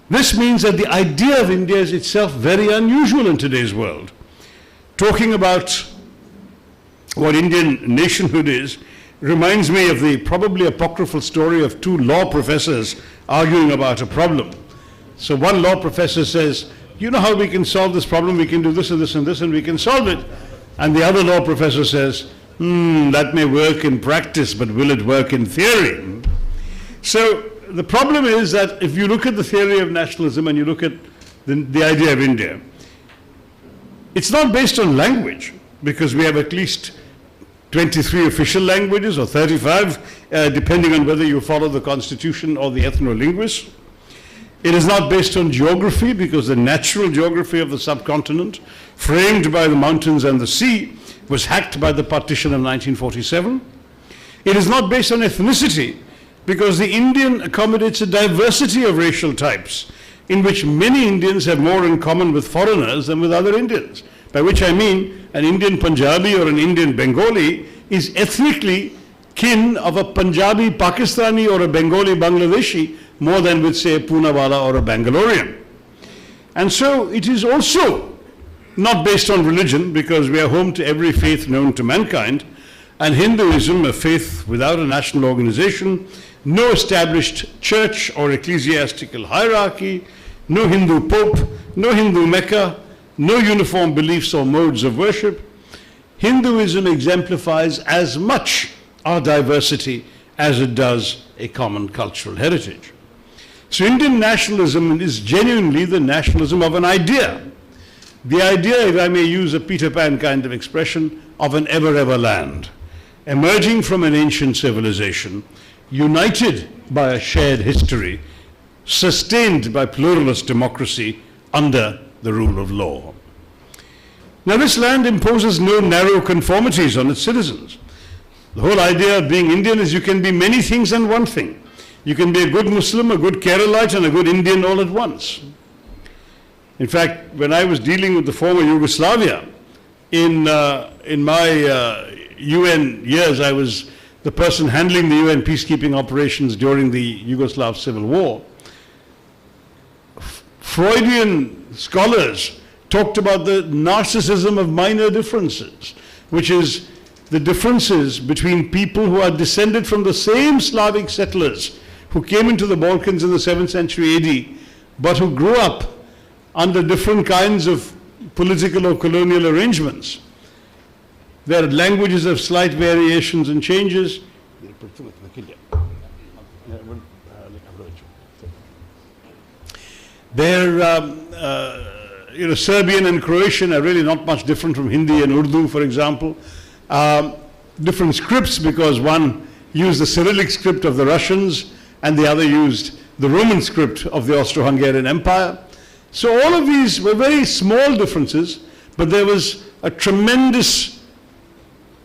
This means that the idea of India is itself very unusual in today's world. Talking about what Indian nationhood is reminds me of the probably apocryphal story of 2 law professors arguing about a problem. So one law professor says, you know how we can solve this problem? We can do this and this and this and we can solve it. And the other law professor says, that may work in practice, but will it work in theory? So the problem is that if you look at the theory of nationalism and you look at the idea of India, it's not based on language, because we have at least 23 official languages or 35, depending on whether you follow the constitution or the ethno-linguists. It is not based on geography, because the natural geography of the subcontinent, framed by the mountains and the sea, was hacked by the partition of 1947. It is not based on ethnicity, because the Indian accommodates a diversity of racial types, in which many Indians have more in common with foreigners than with other Indians. By which I mean an Indian Punjabi or an Indian Bengali is ethnically kin of a Punjabi Pakistani or a Bengali Bangladeshi more than with, say, a Poonawala or a Bangalorean. And so it is also not based on religion, because we are home to every faith known to mankind, and Hinduism, a faith without a national organization, no established church or ecclesiastical hierarchy, no Hindu pope, no Hindu Mecca, no uniform beliefs or modes of worship. Hinduism exemplifies as much our diversity as it does a common cultural heritage. So Indian nationalism is genuinely the nationalism of an idea. The idea, if I may use a Peter Pan kind of expression, of an ever land, emerging from an ancient civilization, united by a shared history, sustained by pluralist democracy under the rule of law. Now, this land imposes no narrow conformities on its citizens. The whole idea of being Indian is you can be many things and one thing. You can be a good Muslim, a good Keralite, and a good Indian all at once. In fact, when I was dealing with the former Yugoslavia, in my UN years, I was the person handling the UN peacekeeping operations during the Yugoslav Civil War. Freudian scholars talked about the narcissism of minor differences, which is the differences between people who are descended from the same Slavic settlers who came into the Balkans in the 7th century AD, but who grew up under different kinds of political or colonial arrangements. Their languages have slight variations and changes. Their Serbian and Croatian are really not much different from Hindi and Urdu, for example. Different scripts, because one used the Cyrillic script of the Russians and the other used the Roman script of the Austro-Hungarian Empire. So all of these were very small differences, but there was a tremendous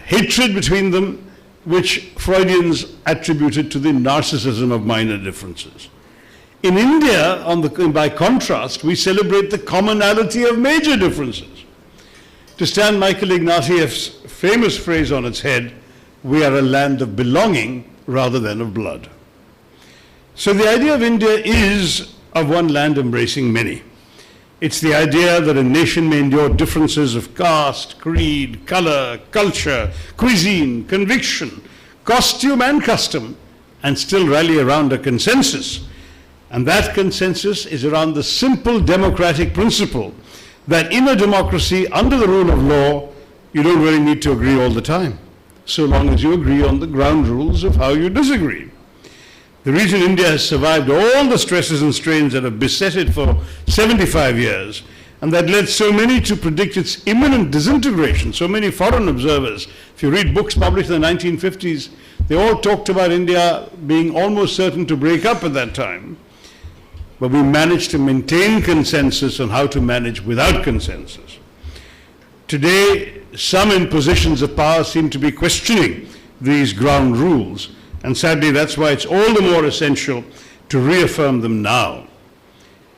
hatred between them, which Freudians attributed to the narcissism of minor differences. In India, by contrast, we celebrate the commonality of major differences. To stand Michael Ignatieff's famous phrase on its head, we are a land of belonging rather than of blood. So the idea of India is of one land embracing many. It's the idea that a nation may endure differences of caste, creed, color, culture, cuisine, conviction, costume and custom, and still rally around a consensus. And that consensus is around the simple democratic principle that in a democracy under the rule of law, you don't really need to agree all the time, so long as you agree on the ground rules of how you disagree. The reason India has survived all the stresses and strains that have beset it for 75 years, and that led so many to predict its imminent disintegration, so many foreign observers. If you read books published in the 1950s, they all talked about India being almost certain to break up at that time. But we managed to maintain consensus on how to manage without consensus. Today, some in positions of power seem to be questioning these ground rules, and sadly that's why it's all the more essential to reaffirm them now.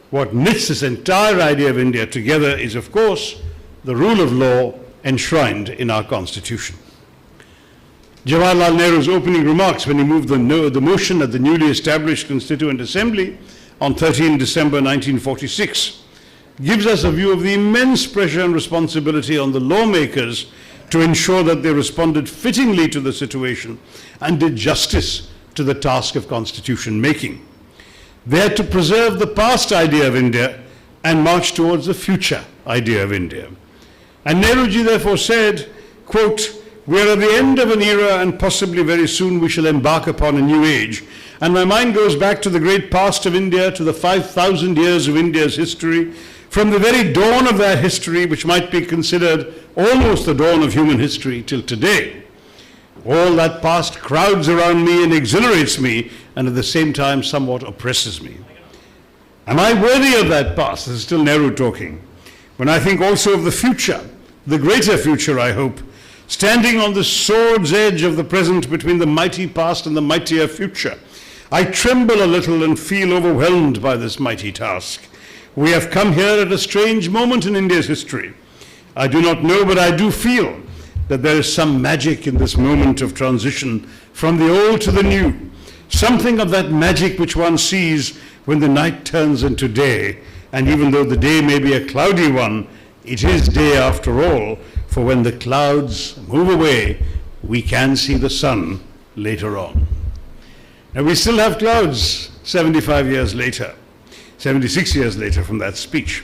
What knits this entire idea of India together is, of course, the rule of law enshrined in our Constitution. Jawaharlal Nehru's opening remarks when he moved the motion at the newly established Constituent Assembly on 13 December 1946 gives us a view of the immense pressure and responsibility on the lawmakers to ensure that they responded fittingly to the situation and did justice to the task of constitution making. They had to preserve the past idea of India and march towards the future idea of India. And Nehruji therefore said, quote, "We are at the end of an era and possibly very soon we shall embark upon a new age. And my mind goes back to the great past of India, to the 5,000 years of India's history, from the very dawn of that history, which might be considered almost the dawn of human history, till today. All that past crowds around me and exhilarates me, and at the same time somewhat oppresses me. Am I worthy of that past?" This is still Nehru talking. "When I think also of the future, the greater future, I hope, standing on the sword's edge of the present between the mighty past and the mightier future, I tremble a little and feel overwhelmed by this mighty task. We have come here at a strange moment in India's history. I do not know, but I do feel that there is some magic in this moment of transition from the old to the new, something of that magic which one sees when the night turns into day, and even though the day may be a cloudy one, it is day after all, for when the clouds move away, we can see the sun later on." Now we still have clouds 75 years later, 76 years later from that speech.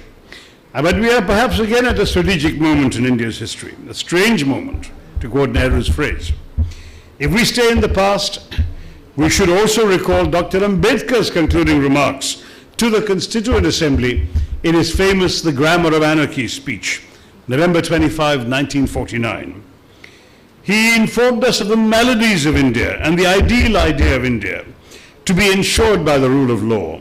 But we are perhaps again at a strategic moment in India's history, a strange moment, to quote Nehru's phrase. If we stay in the past, we should also recall Dr. Ambedkar's concluding remarks to the Constituent Assembly in his famous The Grammar of Anarchy speech, November 25, 1949. He informed us of the maladies of India and the ideal idea of India to be ensured by the rule of law.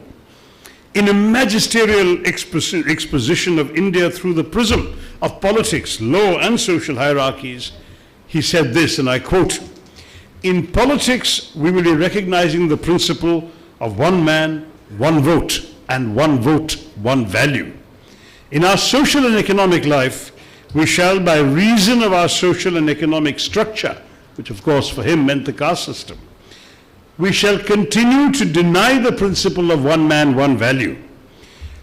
In a magisterial exposition of India through the prism of politics, law, and social hierarchies, he said this, and I quote, "In politics, we will be recognizing the principle of one man, one vote, and one vote, one value. In our social and economic life, we shall, by reason of our social and economic structure," which of course for him meant the caste system, "we shall continue to deny the principle of one man, one value.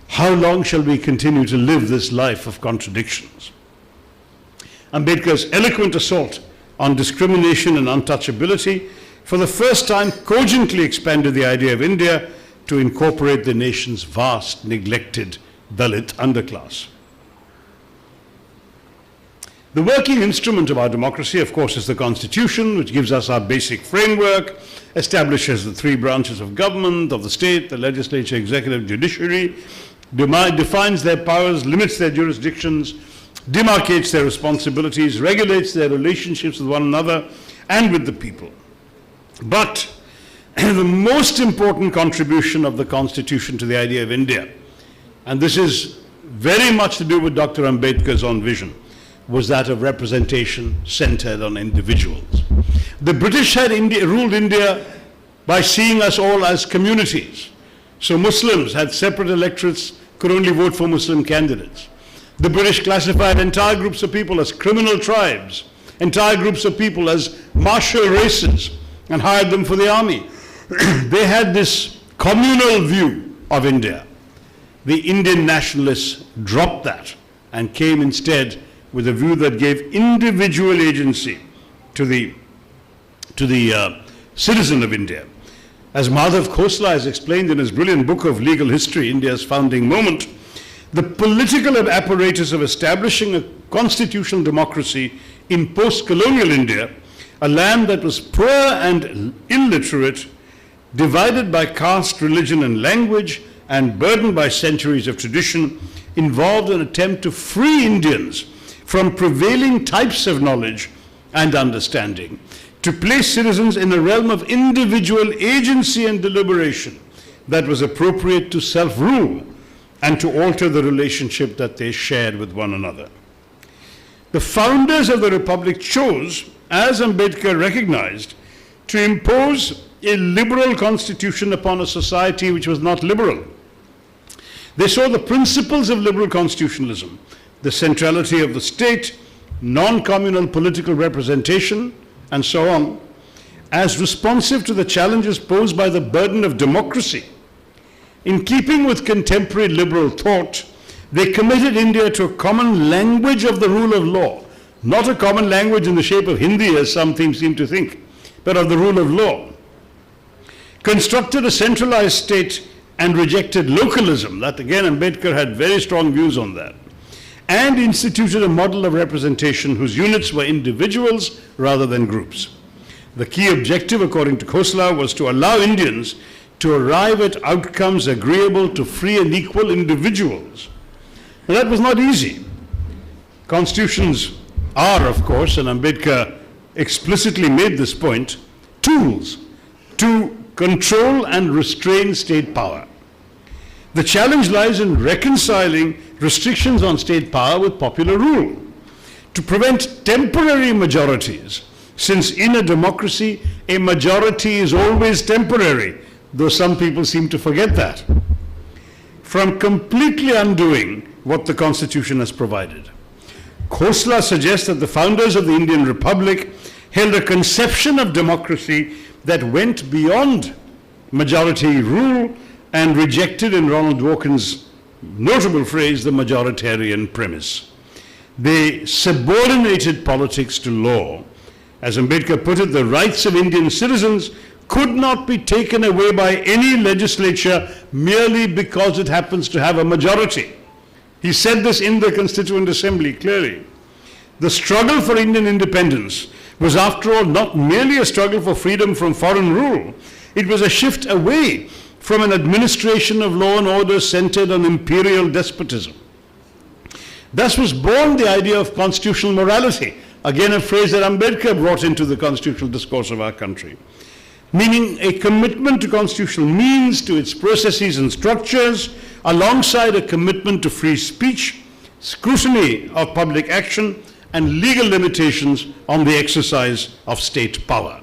How long shall we continue to live this life of contradictions?" Ambedkar's eloquent assault on discrimination and untouchability for the first time cogently expanded the idea of India to incorporate the nation's vast, neglected Dalit underclass. The working instrument of our democracy, of course, is the Constitution, which gives us our basic framework, establishes the three branches of government, of the state, the legislature, executive, judiciary, defines their powers, limits their jurisdictions, demarcates their responsibilities, regulates their relationships with one another and with the people. But the most important contribution of the Constitution to the idea of India, and this is very much to do with Dr. Ambedkar's own vision, was that of representation centered on individuals. The British had ruled India by seeing us all as communities. So Muslims had separate electorates, could only vote for Muslim candidates. The British classified entire groups of people as criminal tribes, entire groups of people as martial races, and hired them for the army. They had this communal view of India. The Indian nationalists dropped that and came instead with a view that gave individual agency to the citizen of India. As Madhav Khosla has explained in his brilliant book of legal history, India's founding moment, the political apparatus of establishing a constitutional democracy in post-colonial India, a land that was poor and illiterate, divided by caste, religion, and language, and burdened by centuries of tradition, involved an attempt to free Indians from prevailing types of knowledge and understanding, to place citizens in a realm of individual agency and deliberation that was appropriate to self-rule and to alter the relationship that they shared with one another. The founders of the Republic chose, as Ambedkar recognized, to impose a liberal constitution upon a society which was not liberal. They saw the principles of liberal constitutionalism, the centrality of the state, non-communal political representation, and so on, as responsive to the challenges posed by the burden of democracy. In keeping with contemporary liberal thought, they committed India to a common language of the rule of law, not a common language in the shape of Hindi, as some seem to think, but of the rule of law. Constructed a centralized state and rejected localism. That again, Ambedkar had very strong views on that. And instituted a model of representation whose units were individuals rather than groups. The key objective, according to Khosla, was to allow Indians to arrive at outcomes agreeable to free and equal individuals. Now, that was not easy. Constitutions are, of course, and Ambedkar explicitly made this point, tools to control and restrain state power. The challenge lies in reconciling restrictions on state power with popular rule, to prevent temporary majorities, since in a democracy, a majority is always temporary, though some people seem to forget that, from completely undoing what the Constitution has provided. Khosla suggests that the founders of the Indian Republic held a conception of democracy that went beyond majority rule and rejected, in Ronald Dworkin's notable phrase, the majoritarian premise. They subordinated politics to law. As Ambedkar put it, the rights of Indian citizens could not be taken away by any legislature merely because it happens to have a majority. He said this in the Constituent Assembly clearly. The struggle for Indian independence was, after all, not merely a struggle for freedom from foreign rule. It was a shift away from an administration of law and order centered on imperial despotism. Thus was born the idea of constitutional morality, again a phrase that Ambedkar brought into the constitutional discourse of our country, meaning a commitment to constitutional means, to its processes and structures, alongside a commitment to free speech, scrutiny of public action, and legal limitations on the exercise of state power.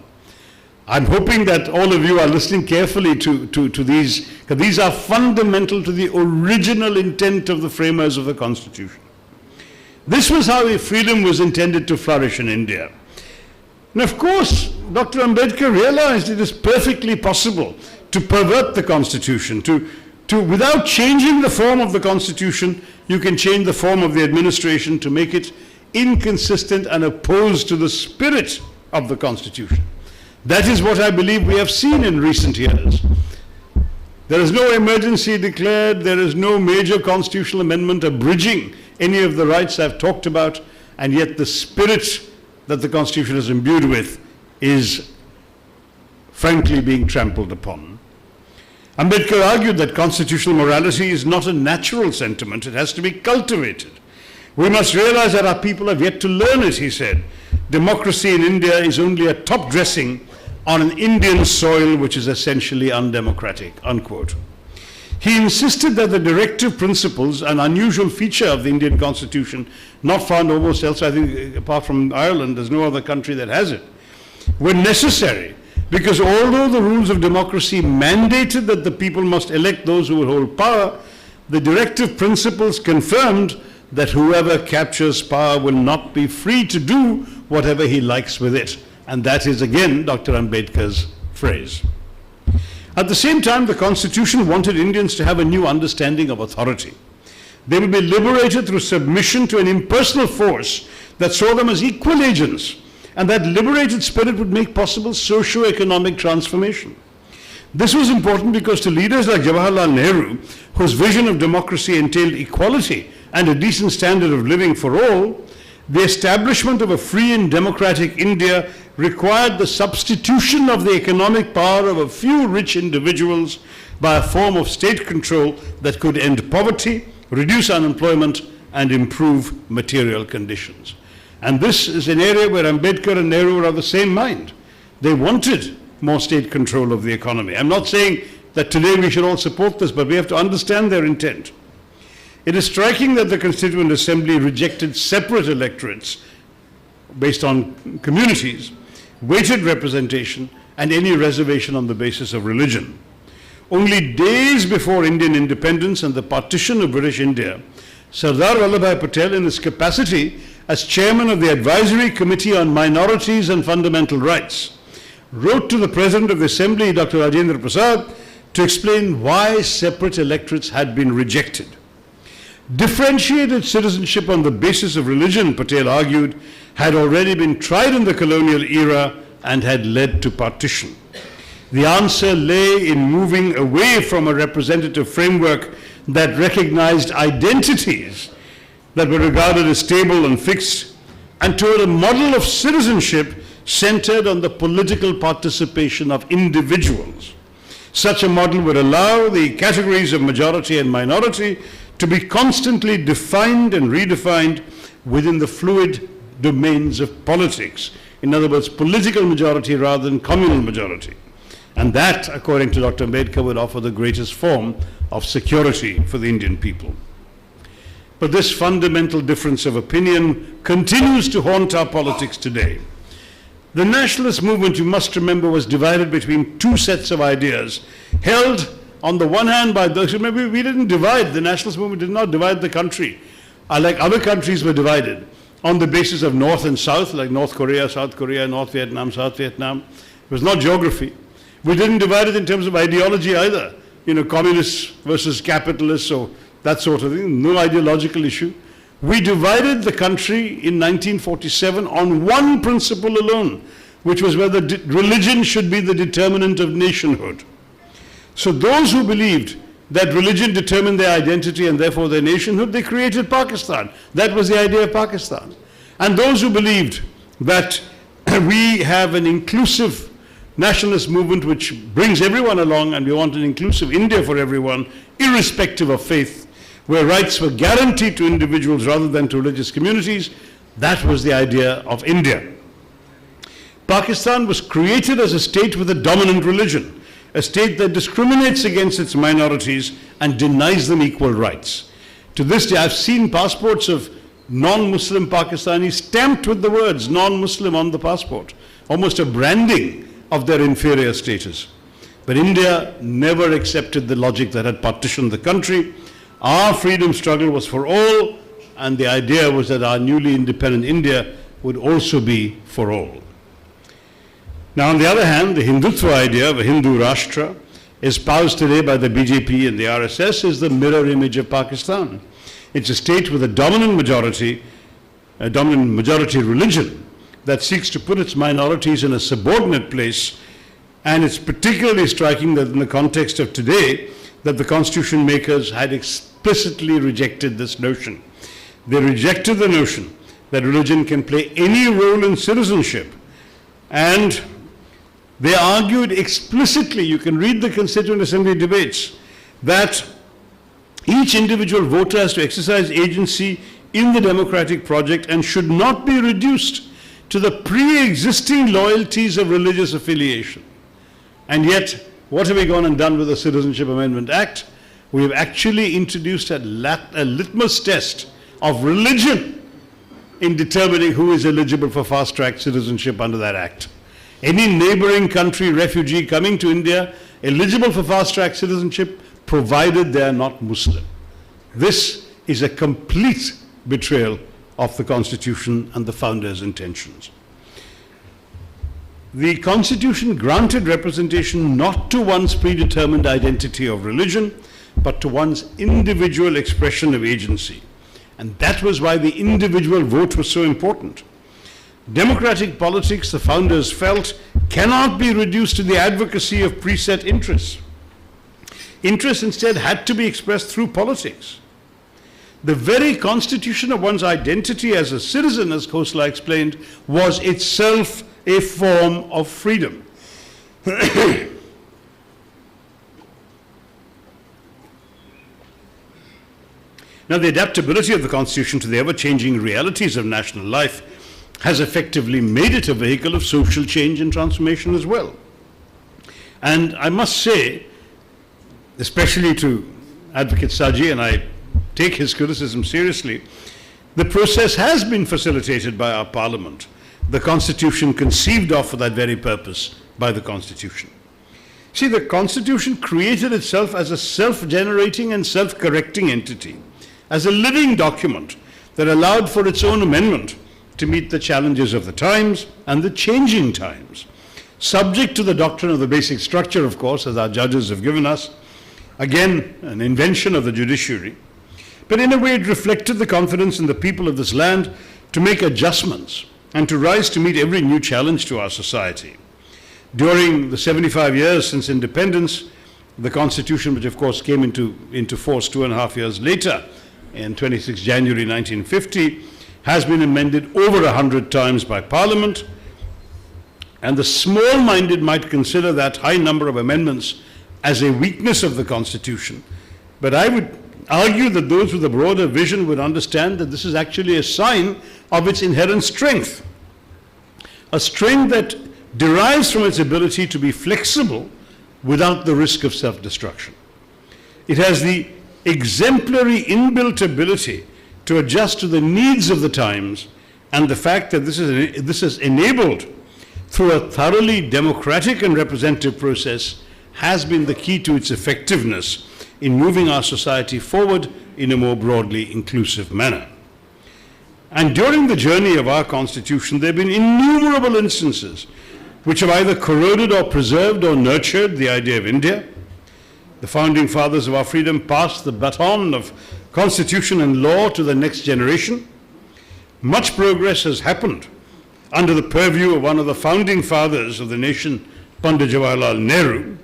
I'm hoping that all of you are listening carefully to these, because these are fundamental to the original intent of the framers of the Constitution. This was how a freedom was intended to flourish in India. And of course, Dr. Ambedkar realized it is perfectly possible to pervert the Constitution, without changing the form of the Constitution, you can change the form of the administration to make it inconsistent and opposed to the spirit of the Constitution. That is what I believe we have seen in recent years. There is no emergency declared, there is no major constitutional amendment abridging any of the rights I've talked about, and yet the spirit that the Constitution is imbued with is frankly being trampled upon. Ambedkar argued that constitutional morality is not a natural sentiment, it has to be cultivated. We must realize that our people have yet to learn it, he said. Democracy in India is only a top dressing on an Indian soil which is essentially undemocratic, unquote. He insisted that the directive principles, an unusual feature of the Indian Constitution, not found almost else, I think, apart from Ireland, there's no other country that has it, were necessary because although the rules of democracy mandated that the people must elect those who will hold power, the directive principles confirmed that whoever captures power will not be free to do whatever he likes with it. And that is, again, Dr. Ambedkar's phrase. At the same time, the Constitution wanted Indians to have a new understanding of authority. They would be liberated through submission to an impersonal force that saw them as equal agents, and that liberated spirit would make possible socio-economic transformation. This was important because to leaders like Jawaharlal Nehru, whose vision of democracy entailed equality and a decent standard of living for all, the establishment of a free and democratic India required the substitution of the economic power of a few rich individuals by a form of state control that could end poverty, reduce unemployment, and improve material conditions. And this is an area where Ambedkar and Nehru are of the same mind. They wanted more state control of the economy. I'm not saying that today we should all support this, but we have to understand their intent. It is striking that the Constituent Assembly rejected separate electorates based on communities, weighted representation, and any reservation on the basis of religion. Only days before Indian independence and the partition of British India, Sardar Vallabhbhai Patel, in his capacity as chairman of the Advisory Committee on Minorities and Fundamental Rights, wrote to the President of the Assembly, Dr. Rajendra Prasad, to explain why separate electorates had been rejected. Differentiated citizenship on the basis of religion, Patel argued, had already been tried in the colonial era and had led to partition. The answer lay in moving away from a representative framework that recognized identities that were regarded as stable and fixed, and toward a model of citizenship centered on the political participation of individuals. Such a model would allow the categories of majority and minority to be constantly defined and redefined within the fluid domains of politics. In other words, political majority rather than communal majority. And that, according to Dr. Ambedkar, would offer the greatest form of security for the Indian people. But this fundamental difference of opinion continues to haunt our politics today. The nationalist movement, you must remember, was divided between two sets of ideas, held on the one hand by those, remember, we didn't divide, the nationalist movement did not divide the country, like other countries were divided, on the basis of North and South, like North Korea, South Korea, North Vietnam, South Vietnam. It was not geography. We didn't divide it in terms of ideology either, communists versus capitalists or that sort of thing, no ideological issue. We divided the country in 1947 on one principle alone, which was whether religion should be the determinant of nationhood. So those who believed that religion determined their identity and therefore their nationhood, they created Pakistan. That was the idea of Pakistan. And those who believed that we have an inclusive nationalist movement which brings everyone along and we want an inclusive India for everyone, irrespective of faith, where rights were guaranteed to individuals rather than to religious communities, that was the idea of India. Pakistan was created as a state with a dominant religion, a state that discriminates against its minorities and denies them equal rights. To this day, I've seen passports of non-Muslim Pakistanis stamped with the words non-Muslim on the passport, almost a branding of their inferior status. But India never accepted the logic that had partitioned the country. Our freedom struggle was for all, and the idea was that our newly independent India would also be for all. Now, on the other hand, the Hindutva idea of a Hindu Rashtra, espoused today by the BJP and the RSS, is the mirror image of Pakistan. It's a state with a dominant majority religion that seeks to put its minorities in a subordinate place, and it's particularly striking that in the context of today, that the constitution makers had explicitly rejected this notion. They rejected the notion that religion can play any role in citizenship, and they argued explicitly, you can read the Constituent Assembly debates, that each individual voter has to exercise agency in the democratic project and should not be reduced to the pre-existing loyalties of religious affiliation. And yet, what have we gone and done with the Citizenship Amendment Act? We have actually introduced a litmus test of religion in determining who is eligible for fast-track citizenship under that act. Any neighboring country refugee coming to India eligible for fast-track citizenship, provided they are not Muslim. This is a complete betrayal of the Constitution and the founders' intentions. The Constitution granted representation not to one's predetermined identity of religion, but to one's individual expression of agency. And that was why the individual vote was so important. Democratic politics, the founders felt, cannot be reduced to the advocacy of preset interests. Interests instead had to be expressed through politics. The very constitution of one's identity as a citizen, as Khosla explained, was itself a form of freedom. Now, the adaptability of the Constitution to the ever-changing realities of national life has effectively made it a vehicle of social change and transformation as well. And I must say, especially to Advocate SASHI, and I take his criticism seriously, the process has been facilitated by our Parliament, the Constitution conceived of for that very purpose by the Constitution. See, the Constitution created itself as a self-generating and self-correcting entity, as a living document that allowed for its own amendment to meet the challenges of the times and the changing times. Subject to the doctrine of the basic structure, of course, as our judges have given us, again, an invention of the judiciary, but in a way it reflected the confidence in the people of this land to make adjustments and to rise to meet every new challenge to our society. During the 75 years since independence, the Constitution, which of course came into force 2.5 years later, in 26 January 1950, has been amended over 100 times by Parliament, and the small-minded might consider that high number of amendments as a weakness of the Constitution. But I would argue that those with a broader vision would understand that this is actually a sign of its inherent strength, a strength that derives from its ability to be flexible without the risk of self-destruction. It has the exemplary inbuilt ability to adjust to the needs of the times, and the fact that this is enabled through a thoroughly democratic and representative process has been the key to its effectiveness in moving our society forward in a more broadly inclusive manner. And during the journey of our Constitution, there have been innumerable instances which have either corroded or preserved or nurtured the idea of India. The founding fathers of our freedom passed the baton of constitution and law to the next generation. Much progress has happened under the purview of one of the founding fathers of the nation, Pandit Jawaharlal Nehru.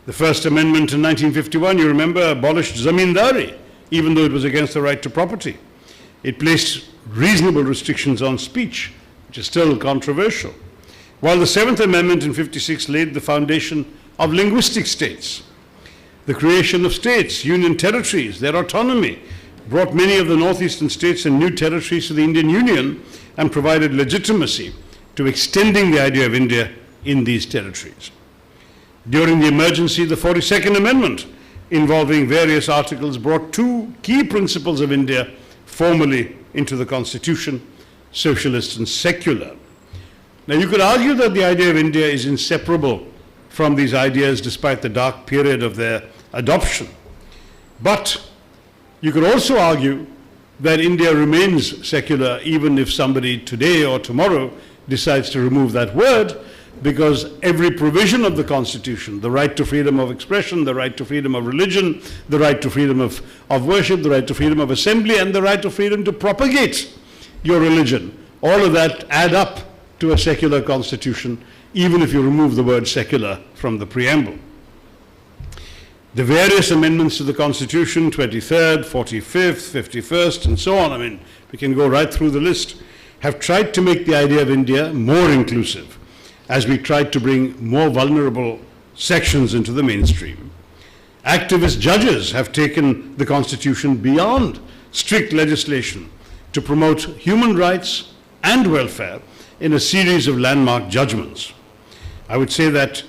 The First Amendment in 1951, you remember, abolished zamindari, even though it was against the right to property. It placed reasonable restrictions on speech, which is still controversial. While the Seventh Amendment in 56 laid the foundation of linguistic states. The creation of states, union territories, their autonomy, brought many of the northeastern states and new territories to the Indian Union and provided legitimacy to extending the idea of India in these territories. During the emergency, the 42nd Amendment, involving various articles, brought two key principles of India formally into the Constitution, socialist and secular. Now, you could argue that the idea of India is inseparable from these ideas despite the dark period of their adoption. But you could also argue that India remains secular even if somebody today or tomorrow decides to remove that word, because every provision of the Constitution, the right to freedom of expression, the right to freedom of religion, the right to freedom of worship, the right to freedom of assembly, and the right to freedom to propagate your religion, all of that add up to a secular constitution, even if you remove the word secular from the preamble. The various amendments to the Constitution, 23rd, 45th, 51st, and so on, I mean, we can go right through the list, have tried to make the idea of India more inclusive, as we tried to bring more vulnerable sections into the mainstream. Activist judges have taken the Constitution beyond strict legislation to promote human rights and welfare in a series of landmark judgments. I would say that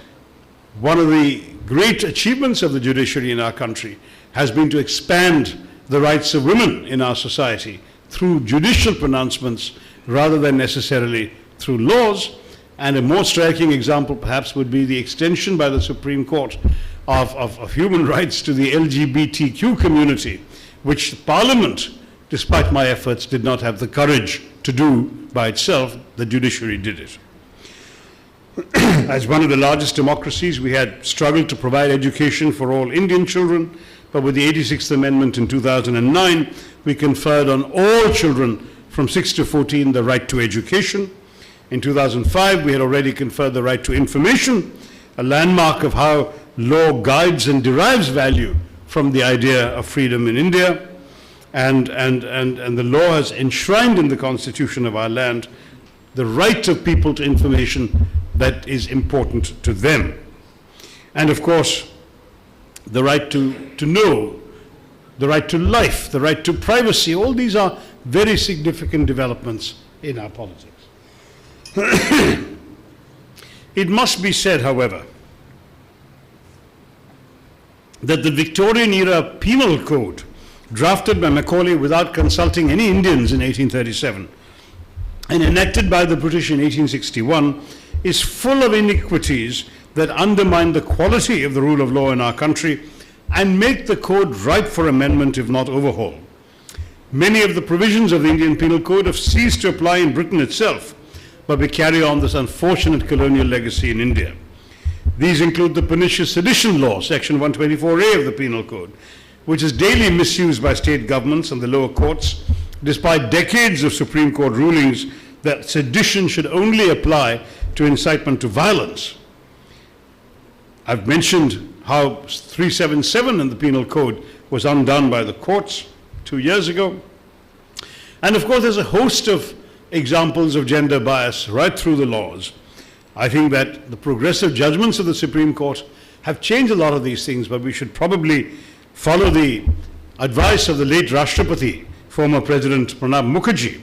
one of the great achievements of the judiciary in our country has been to expand the rights of women in our society through judicial pronouncements rather than necessarily through laws. And a more striking example perhaps would be the extension by the Supreme Court of human rights to the LGBTQ community, which Parliament, despite my efforts, did not have the courage to do by itself. The judiciary did it. As one of the largest democracies, we had struggled to provide education for all Indian children, but with the 86th Amendment in 2009, we conferred on all children from 6 to 14 the right to education. In 2005, we had already conferred the right to information, a landmark of how law guides and derives value from the idea of freedom in India. And the law has enshrined in the constitution of our land the right of people to information that is important to them. And of course, the right to know, the right to life, the right to privacy, all these are very significant developments in our politics. It must be said, however, that the Victorian era penal code, drafted by Macaulay without consulting any Indians in 1837 and enacted by the British in 1861, is full of iniquities that undermine the quality of the rule of law in our country and make the code ripe for amendment if not overhaul. Many of the provisions of the Indian Penal Code have ceased to apply in Britain itself, but we carry on this unfortunate colonial legacy in India. These include the pernicious sedition law, section 124A of the Penal Code, which is daily misused by state governments and the lower courts, despite decades of Supreme Court rulings that sedition should only apply to incitement to violence. I've mentioned how 377 in the Penal Code was undone by the courts 2 years ago. And of course, there's a host of examples of gender bias right through the laws. I think that the progressive judgments of the Supreme Court have changed a lot of these things, but we should probably follow the advice of the late Rashtrapati, former President Pranab Mukherjee,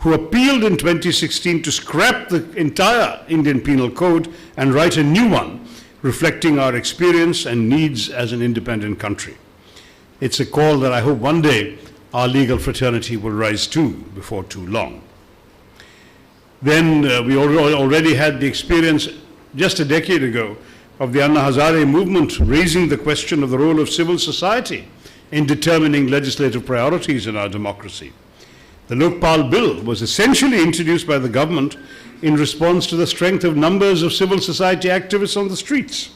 who appealed in 2016 to scrap the entire Indian Penal Code and write a new one, reflecting our experience and needs as an independent country. It's a call that I hope one day our legal fraternity will rise to before too long. Then we already had the experience just a decade ago of the Anna Hazare movement raising the question of the role of civil society in determining legislative priorities in our democracy. The Lokpal Bill was essentially introduced by the government in response to the strength of numbers of civil society activists on the streets.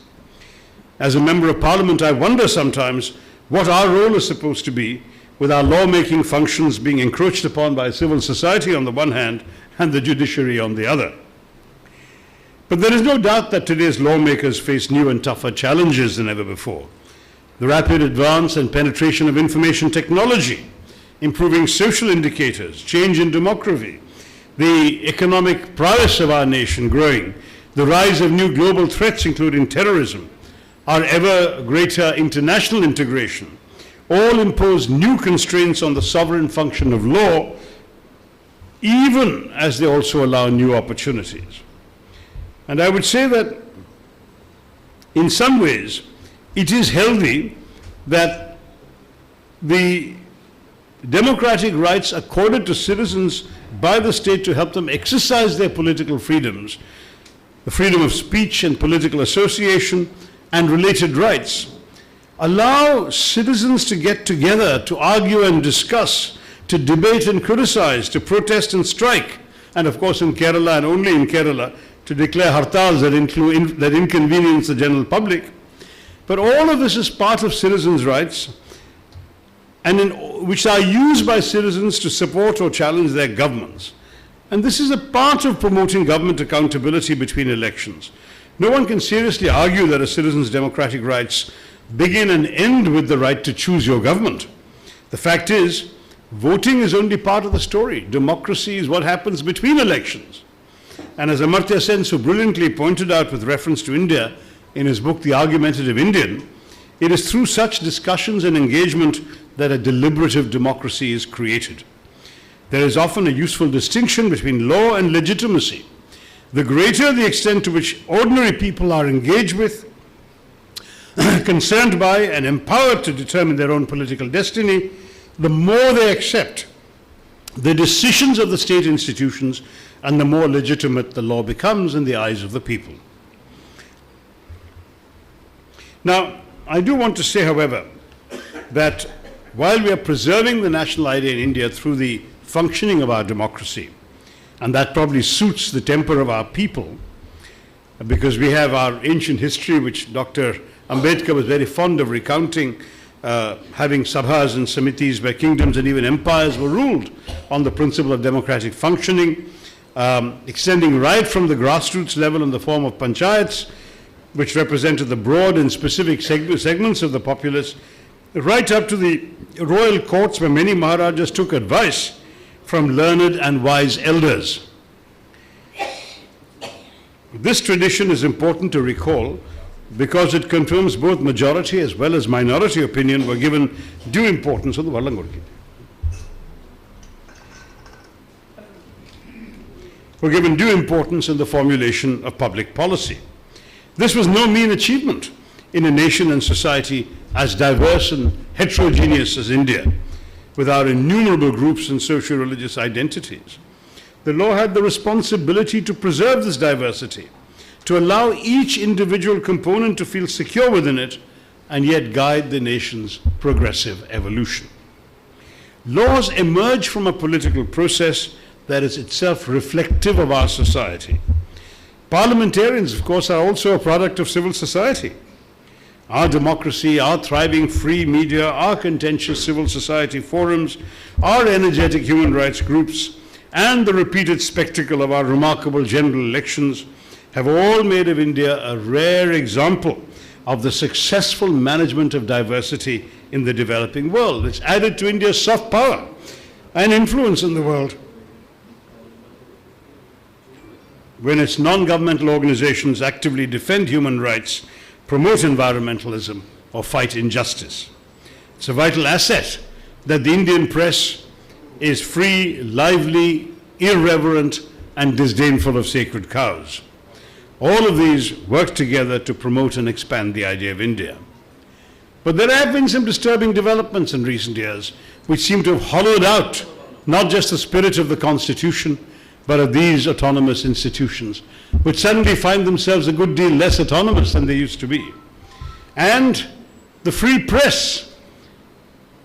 As a member of parliament, I wonder sometimes what our role is supposed to be, with our lawmaking functions being encroached upon by civil society on the one hand and the judiciary on the other. But there is no doubt that today's lawmakers face new and tougher challenges than ever before. The rapid advance and penetration of information technology, improving social indicators, change in demography, the economic prowess of our nation growing, the rise of new global threats including terrorism, our ever greater international integration, all impose new constraints on the sovereign function of law, even as they also allow new opportunities. And I would say that in some ways it is healthy that the democratic rights accorded to citizens by the state to help them exercise their political freedoms, the freedom of speech and political association and related rights, allow citizens to get together, to argue and discuss, to debate and criticize, to protest and strike, and of course in Kerala and only in Kerala, to declare hartals that inconvenience the general public. But all of this is part of citizens' rights, and which are used by citizens to support or challenge their governments. And this is a part of promoting government accountability between elections. No one can seriously argue that a citizen's democratic rights begin and end with the right to choose your government. The fact is, voting is only part of the story. Democracy is what happens between elections. And as Amartya Sen so brilliantly pointed out with reference to India in his book, The Argumentative Indian, it is through such discussions and engagement that a deliberative democracy is created. There is often a useful distinction between law and legitimacy. The greater the extent to which ordinary people are engaged with, concerned by, and empowered to determine their own political destiny, the more they accept the decisions of the state institutions and the more legitimate the law becomes in the eyes of the people. Now, I do want to say, however, that while we are preserving the national idea in India through the functioning of our democracy, and that probably suits the temper of our people, because we have our ancient history, which Dr. Ambedkar was very fond of recounting, having sabhas and samitis where kingdoms and even empires were ruled on the principle of democratic functioning, extending right from the grassroots level in the form of panchayats, which represented the broad and specific segments of the populace, right up to the royal courts where many Maharajas took advice from learned and wise elders. This tradition is important to recall because it confirms both majority as well as minority opinion were given due importance on the Vallangurki. Were given due importance in the formulation of public policy. This was no mean achievement in a nation and society as diverse and heterogeneous as India, with our innumerable groups and socio-religious identities. The law had the responsibility to preserve this diversity, to allow each individual component to feel secure within it, and yet guide the nation's progressive evolution. Laws emerge from a political process that is itself reflective of our society. Parliamentarians, of course, are also a product of civil society. Our democracy, our thriving free media, our contentious civil society forums, our energetic human rights groups, and the repeated spectacle of our remarkable general elections have all made of India a rare example of the successful management of diversity in the developing world. It's added to India's soft power and influence in the world when its non-governmental organizations actively defend human rights, promote environmentalism, or fight injustice. It's a vital asset that the Indian press is free, lively, irreverent, and disdainful of sacred cows. All of these work together to promote and expand the idea of India. But there have been some disturbing developments in recent years which seem to have hollowed out not just the spirit of the Constitution, but of these autonomous institutions, which suddenly find themselves a good deal less autonomous than they used to be. And the free press,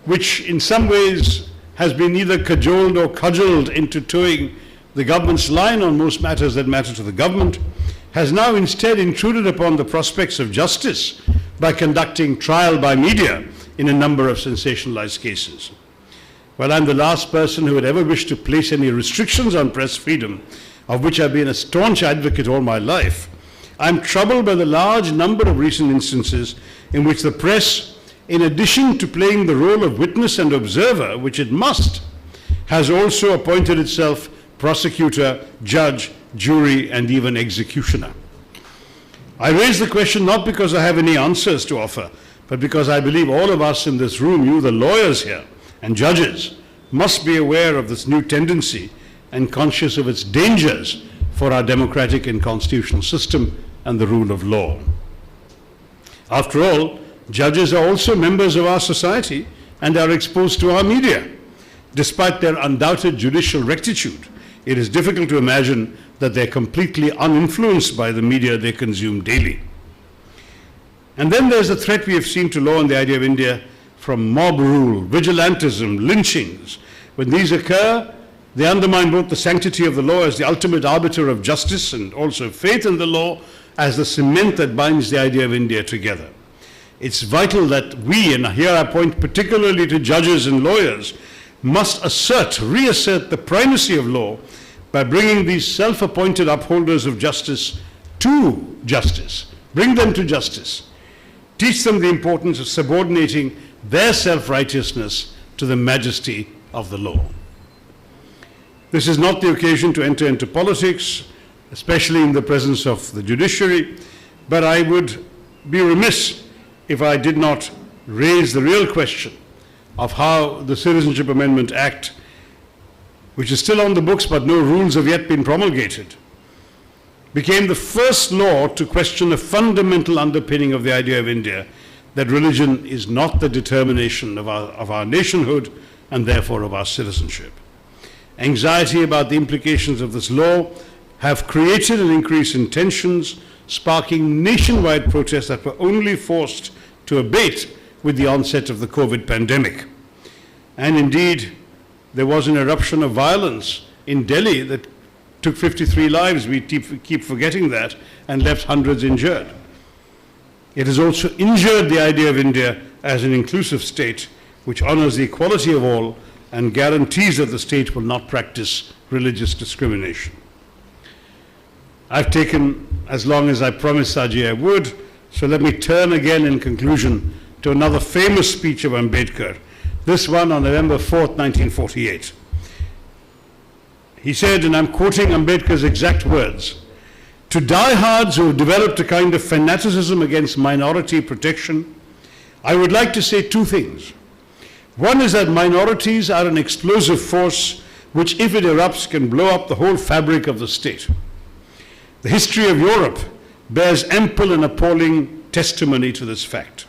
which in some ways has been either cajoled or cudgeled into towing the government's line on most matters that matter to the government, has now instead intruded upon the prospects of justice by conducting trial by media in a number of sensationalized cases. Well, I'm the last person who would ever wish to place any restrictions on press freedom, of which I've been a staunch advocate all my life. I'm troubled by the large number of recent instances in which the press, in addition to playing the role of witness and observer, which it must, has also appointed itself prosecutor, judge, jury, and even executioner. I raise the question not because I have any answers to offer, but because I believe all of us in this room, you the lawyers here, and judges, must be aware of this new tendency and conscious of its dangers for our democratic and constitutional system and the rule of law. After all, judges are also members of our society and are exposed to our media. Despite their undoubted judicial rectitude, it is difficult to imagine that they're completely uninfluenced by the media they consume daily. And then there's the threat we have seen to law and the idea of India from mob rule, vigilantism, lynchings. When these occur, they undermine both the sanctity of the law as the ultimate arbiter of justice and also faith in the law as the cement that binds the idea of India together. It's vital that we, and here I point particularly to judges and lawyers, must reassert the primacy of law by bringing these self-appointed upholders of justice to justice. Bring them to justice. Teach them the importance of subordinating their self-righteousness to the majesty of the law. This is not the occasion to enter into politics, especially in the presence of the judiciary, but I would be remiss if I did not raise the real question of how the Citizenship Amendment Act, which is still on the books but no rules have yet been promulgated, became the first law to question a fundamental underpinning of the idea of India, that religion is not the determination of our nationhood and therefore of our citizenship. Anxiety about the implications of this law have created an increase in tensions, sparking nationwide protests that were only forced to abate with the onset of the COVID pandemic. And indeed, there was an eruption of violence in Delhi that took 53 lives, we keep forgetting that, and left hundreds injured. It has also injured the idea of India as an inclusive state which honors the equality of all and guarantees that the state will not practice religious discrimination. I've taken as long as I promised Saji I would, so let me turn again in conclusion to another famous speech of Ambedkar, this one on November 4th, 1948. He said, and I'm quoting Ambedkar's exact words, To diehards who have developed a kind of fanaticism against minority protection, I would like to say two things. One is that minorities are an explosive force which, if it erupts, can blow up the whole fabric of the state. The history of Europe bears ample and appalling testimony to this fact.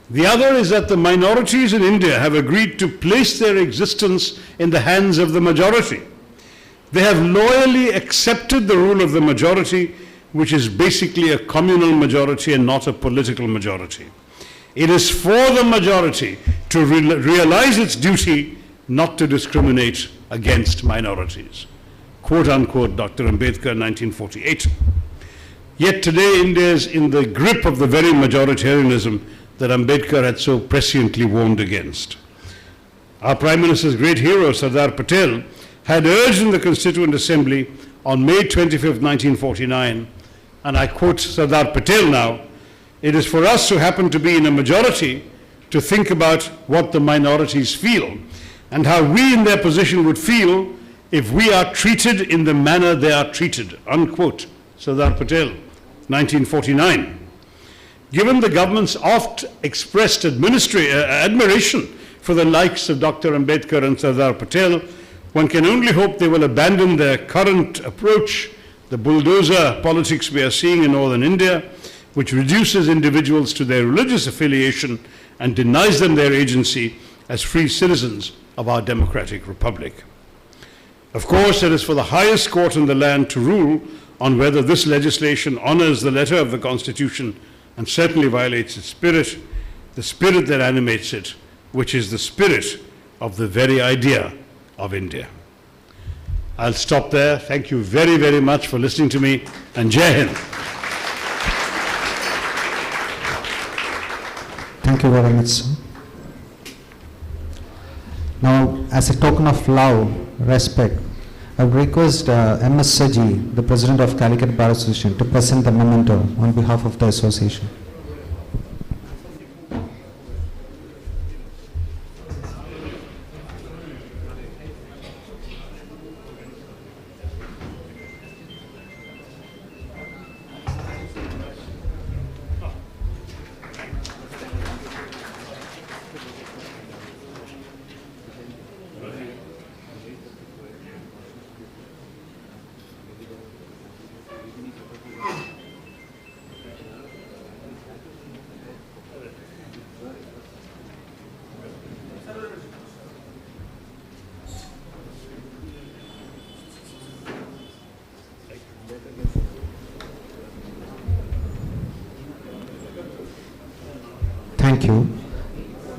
The other is that the minorities in India have agreed to place their existence in the hands of the majority. They have loyally accepted the rule of the majority, which is basically a communal majority and not a political majority. It is for the majority to realize its duty not to discriminate against minorities. Quote unquote, Dr. Ambedkar, 1948. Yet today India is in the grip of the very majoritarianism that Ambedkar had so presciently warned against. Our Prime Minister's great hero, Sardar Patel, had urged in the Constituent Assembly on May 25, 1949, and I quote Sardar Patel now, "It is for us who happen to be in a majority to think about what the minorities feel and how we in their position would feel if we are treated in the manner they are treated," unquote, Sardar Patel, 1949. Given the government's oft expressed admiration for the likes of Dr. Ambedkar and Sardar Patel, one can only hope they will abandon their current approach, the bulldozer politics we are seeing in northern India, which reduces individuals to their religious affiliation and denies them their agency as free citizens of our democratic republic. Of course, it is for the highest court in the land to rule on whether this legislation honors the letter of the Constitution and certainly violates its spirit, the spirit that animates it, which is the spirit of the very idea of India. I'll stop there. Thank you very, very much for listening to me, and Jai Hind. Thank you very much, sir. Now, as a token of love, respect, I would request M.S. Saji, the President of Calicut Bar Association, to present the memento on behalf of the association. Thank you.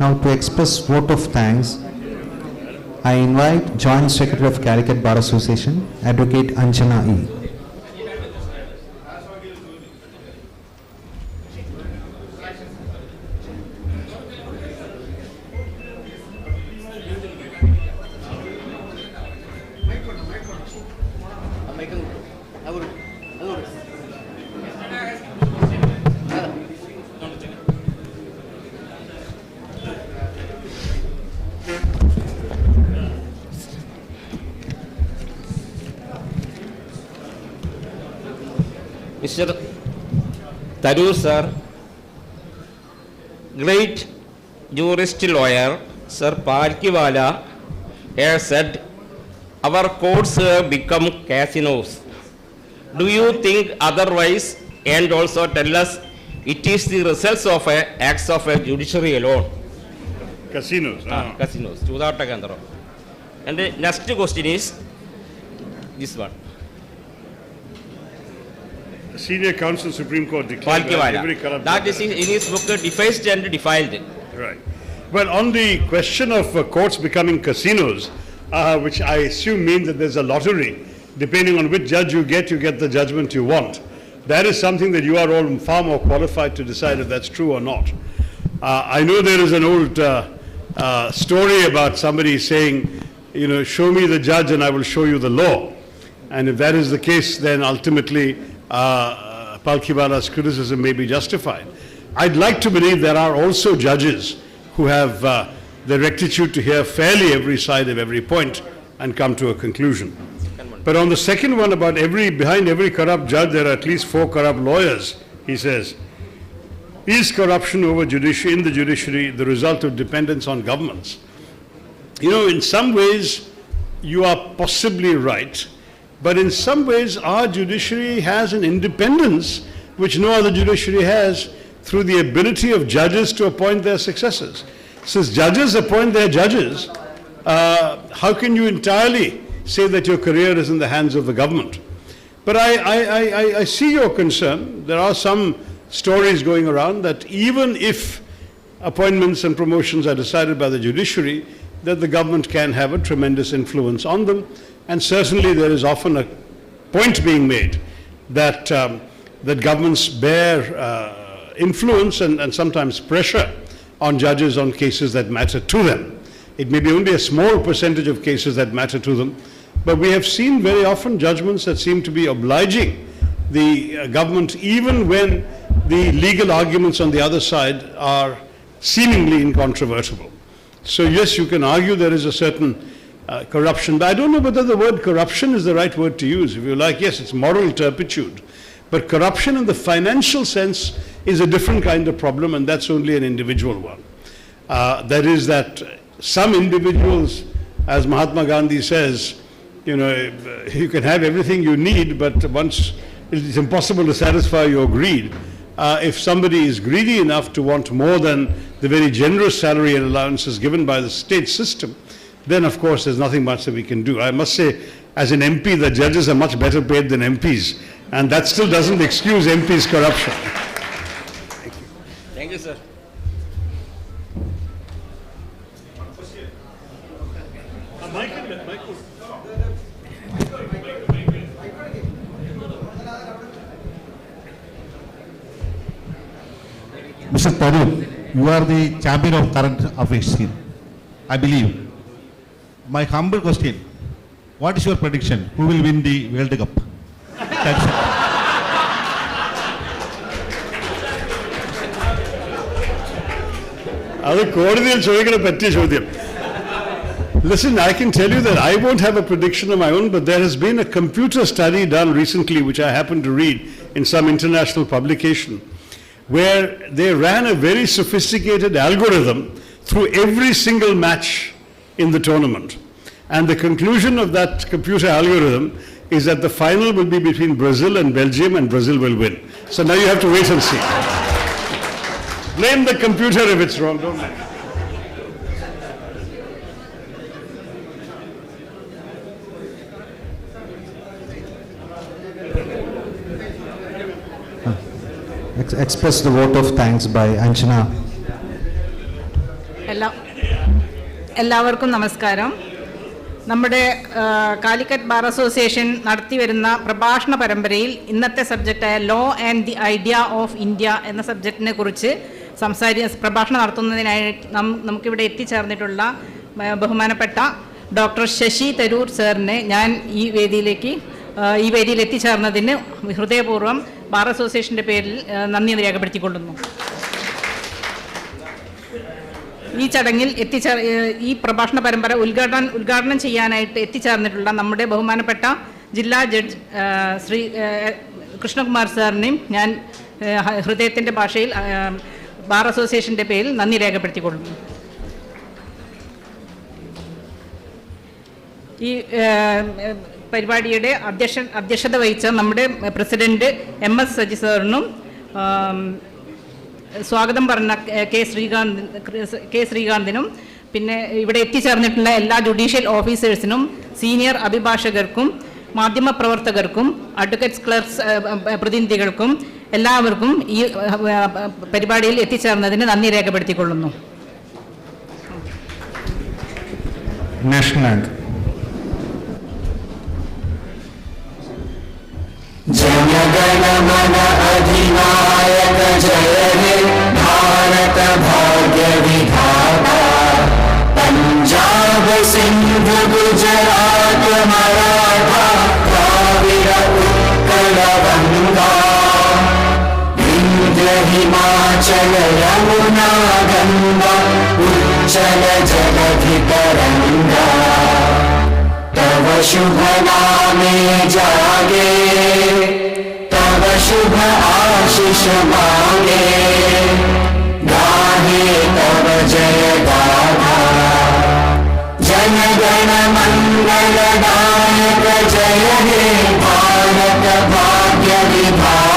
Now, to express vote of thanks, I invite Joint Secretary of Calicut Bar Association, Advocate Anjana E. Mr. Tharoor sir, great jurist lawyer, Sir Palkiwala, has said, our courts have become casinos. Do you think otherwise? And also tell us, it is the results of acts of a judiciary alone. Casinos. Casinos. And the next question is this one. Senior counsel Supreme Court declared that every corrupt... That is in his book, Defaced and Defiled. Right. Well, on the question of courts becoming casinos, which I assume means that there's a lottery, depending on which judge you get the judgment you want. That is something that you are all far more qualified to decide if that's true or not. I know there is an old story about somebody saying, you know, show me the judge and I will show you the law. And if that is the case, then ultimately Palkiwala's criticism may be justified. I'd like to believe there are also judges who have the rectitude to hear fairly every side of every point and come to a conclusion. But on the second one about behind every corrupt judge there are at least 4 corrupt lawyers, he says, is corruption in the judiciary the result of dependence on governments? You know, in some ways you are possibly right, but in some ways our judiciary has an independence which no other judiciary has through the ability of judges to appoint their successors. Since judges appoint their judges, how can you entirely say that your career is in the hands of the government? But I see your concern. There are some stories going around that even if appointments and promotions are decided by the judiciary, that the government can have a tremendous influence on them. And certainly there is often a point being made that, that governments bear influence and sometimes pressure on judges on cases that matter to them. It may be only a small percentage of cases that matter to them, but we have seen very often judgments that seem to be obliging the government even when the legal arguments on the other side are seemingly incontrovertible. So yes, you can argue there is a certain corruption, but I don't know whether the word corruption is the right word to use. If you like, yes, it's moral turpitude. But corruption in the financial sense is a different kind of problem, and that's only an individual one. That is that some individuals, as Mahatma Gandhi says, you know, you can have everything you need, but once it's impossible to satisfy your greed. If somebody is greedy enough to want more than the very generous salary and allowances given by the state system, then of course there's nothing much that we can do. I must say, as an MP, the judges are much better paid than MPs, and that still doesn't excuse MPs' corruption. Thank you. Thank you, sir. Mr. Tharoor, you are the champion of current affairs here, I believe. My humble question, what is your prediction? Who will win the World Cup? Thanks, sir. Listen, I can tell you that I won't have a prediction of my own, but there has been a computer study done recently, which I happened to read in some international publication, where they ran a very sophisticated algorithm through every single match in the tournament. And the conclusion of that computer algorithm is that the final will be between Brazil and Belgium, and Brazil will win. So now you have to wait and see. Blame the computer if it's wrong, don't blame it. Express the vote of thanks by Anjana. എല്ലാവർക്കും നമസ്കാരം. നമ്മുടെ Calicut bar association നടത്തി വരുന്ന പ്രഭാഷണ പരമ്പരയിൽ ഇന്നത്തെ സബ്ജക്റ്റായ law and the idea of India എന്ന സബ്ജക്റ്റിനെ കുറിച്ച് പ്രഭാഷണം നടത്തുന്നതിനായി നമുക്കിവിടെ എത്തിച്ചേർന്നിട്ടുള്ള ബഹുമാനപ്പെട്ട ഡോക്ടർ ശശി തരൂർ സാറിനെ ഞാൻ ഈ വേദിയിൽ എത്തിച്ചേർന്നതിന് ഹൃദയപൂർവ്വം ബാർ അസോസിയേഷൻ്റെ പേരിൽ നന്ദി രേഖപ്പെടുത്തിക്കൊള്ളുന്നു. ഈ ചടങ്ങിൽ ഈ പ്രഭാഷണ പരമ്പര ഉദ്ഘാടനം ചെയ്യാനായിട്ട് എത്തിച്ചേർന്നിട്ടുള്ള നമ്മുടെ ബഹുമാനപ്പെട്ട ജില്ലാ ജഡ്ജ് ശ്രീ കൃഷ്ണകുമാർ സാറിനെയും ഞാൻ ഹൃദയത്തിൻ്റെ ഭാഷയിൽ ബാർ അസോസിയേഷൻ്റെ പേരിൽ നന്ദി രേഖപ്പെടുത്തിക്കൊള്ളുന്നു. ഈ പരിപാടിയുടെ അധ്യക്ഷത വഹിച്ച നമ്മുടെ പ്രസിഡന്റ് MS സജി സാറിനും സ്വാഗതം പറഞ്ഞ കെ ശ്രീകാന്തിനും പിന്നെ ഇവിടെ എത്തിച്ചേർന്നിട്ടുള്ള എല്ലാ ജുഡീഷ്യൽ ഓഫീസേഴ്സിനും സീനിയർ അഭിഭാഷകർക്കും മാധ്യമപ്രവർത്തകർക്കും അഡ്വക്കേറ്റ്സ് ക്ലർക്സ് പ്രതിനിധികൾക്കും എല്ലാവർക്കും ഈ പരിപാടിയിൽ എത്തിച്ചേർന്നതിന് നന്ദി രേഖപ്പെടുത്തിക്കൊള്ളുന്നു. National anthem. जनगण मन अधिनायक जय हे भारत भाग्य विधाता पंजाब सिंध गुजरात मराठा द्राविड़ उत्कल गंगा विंध्य हिमाचल यमुना गंगा उच्चल जलधि तरंगा तव शुभ नामे जागे, तव शुभ आशीष मांगे, गाहे तव जय गाथा। जन गण मंगलदायक जय हे भारत भाग्य विधाता।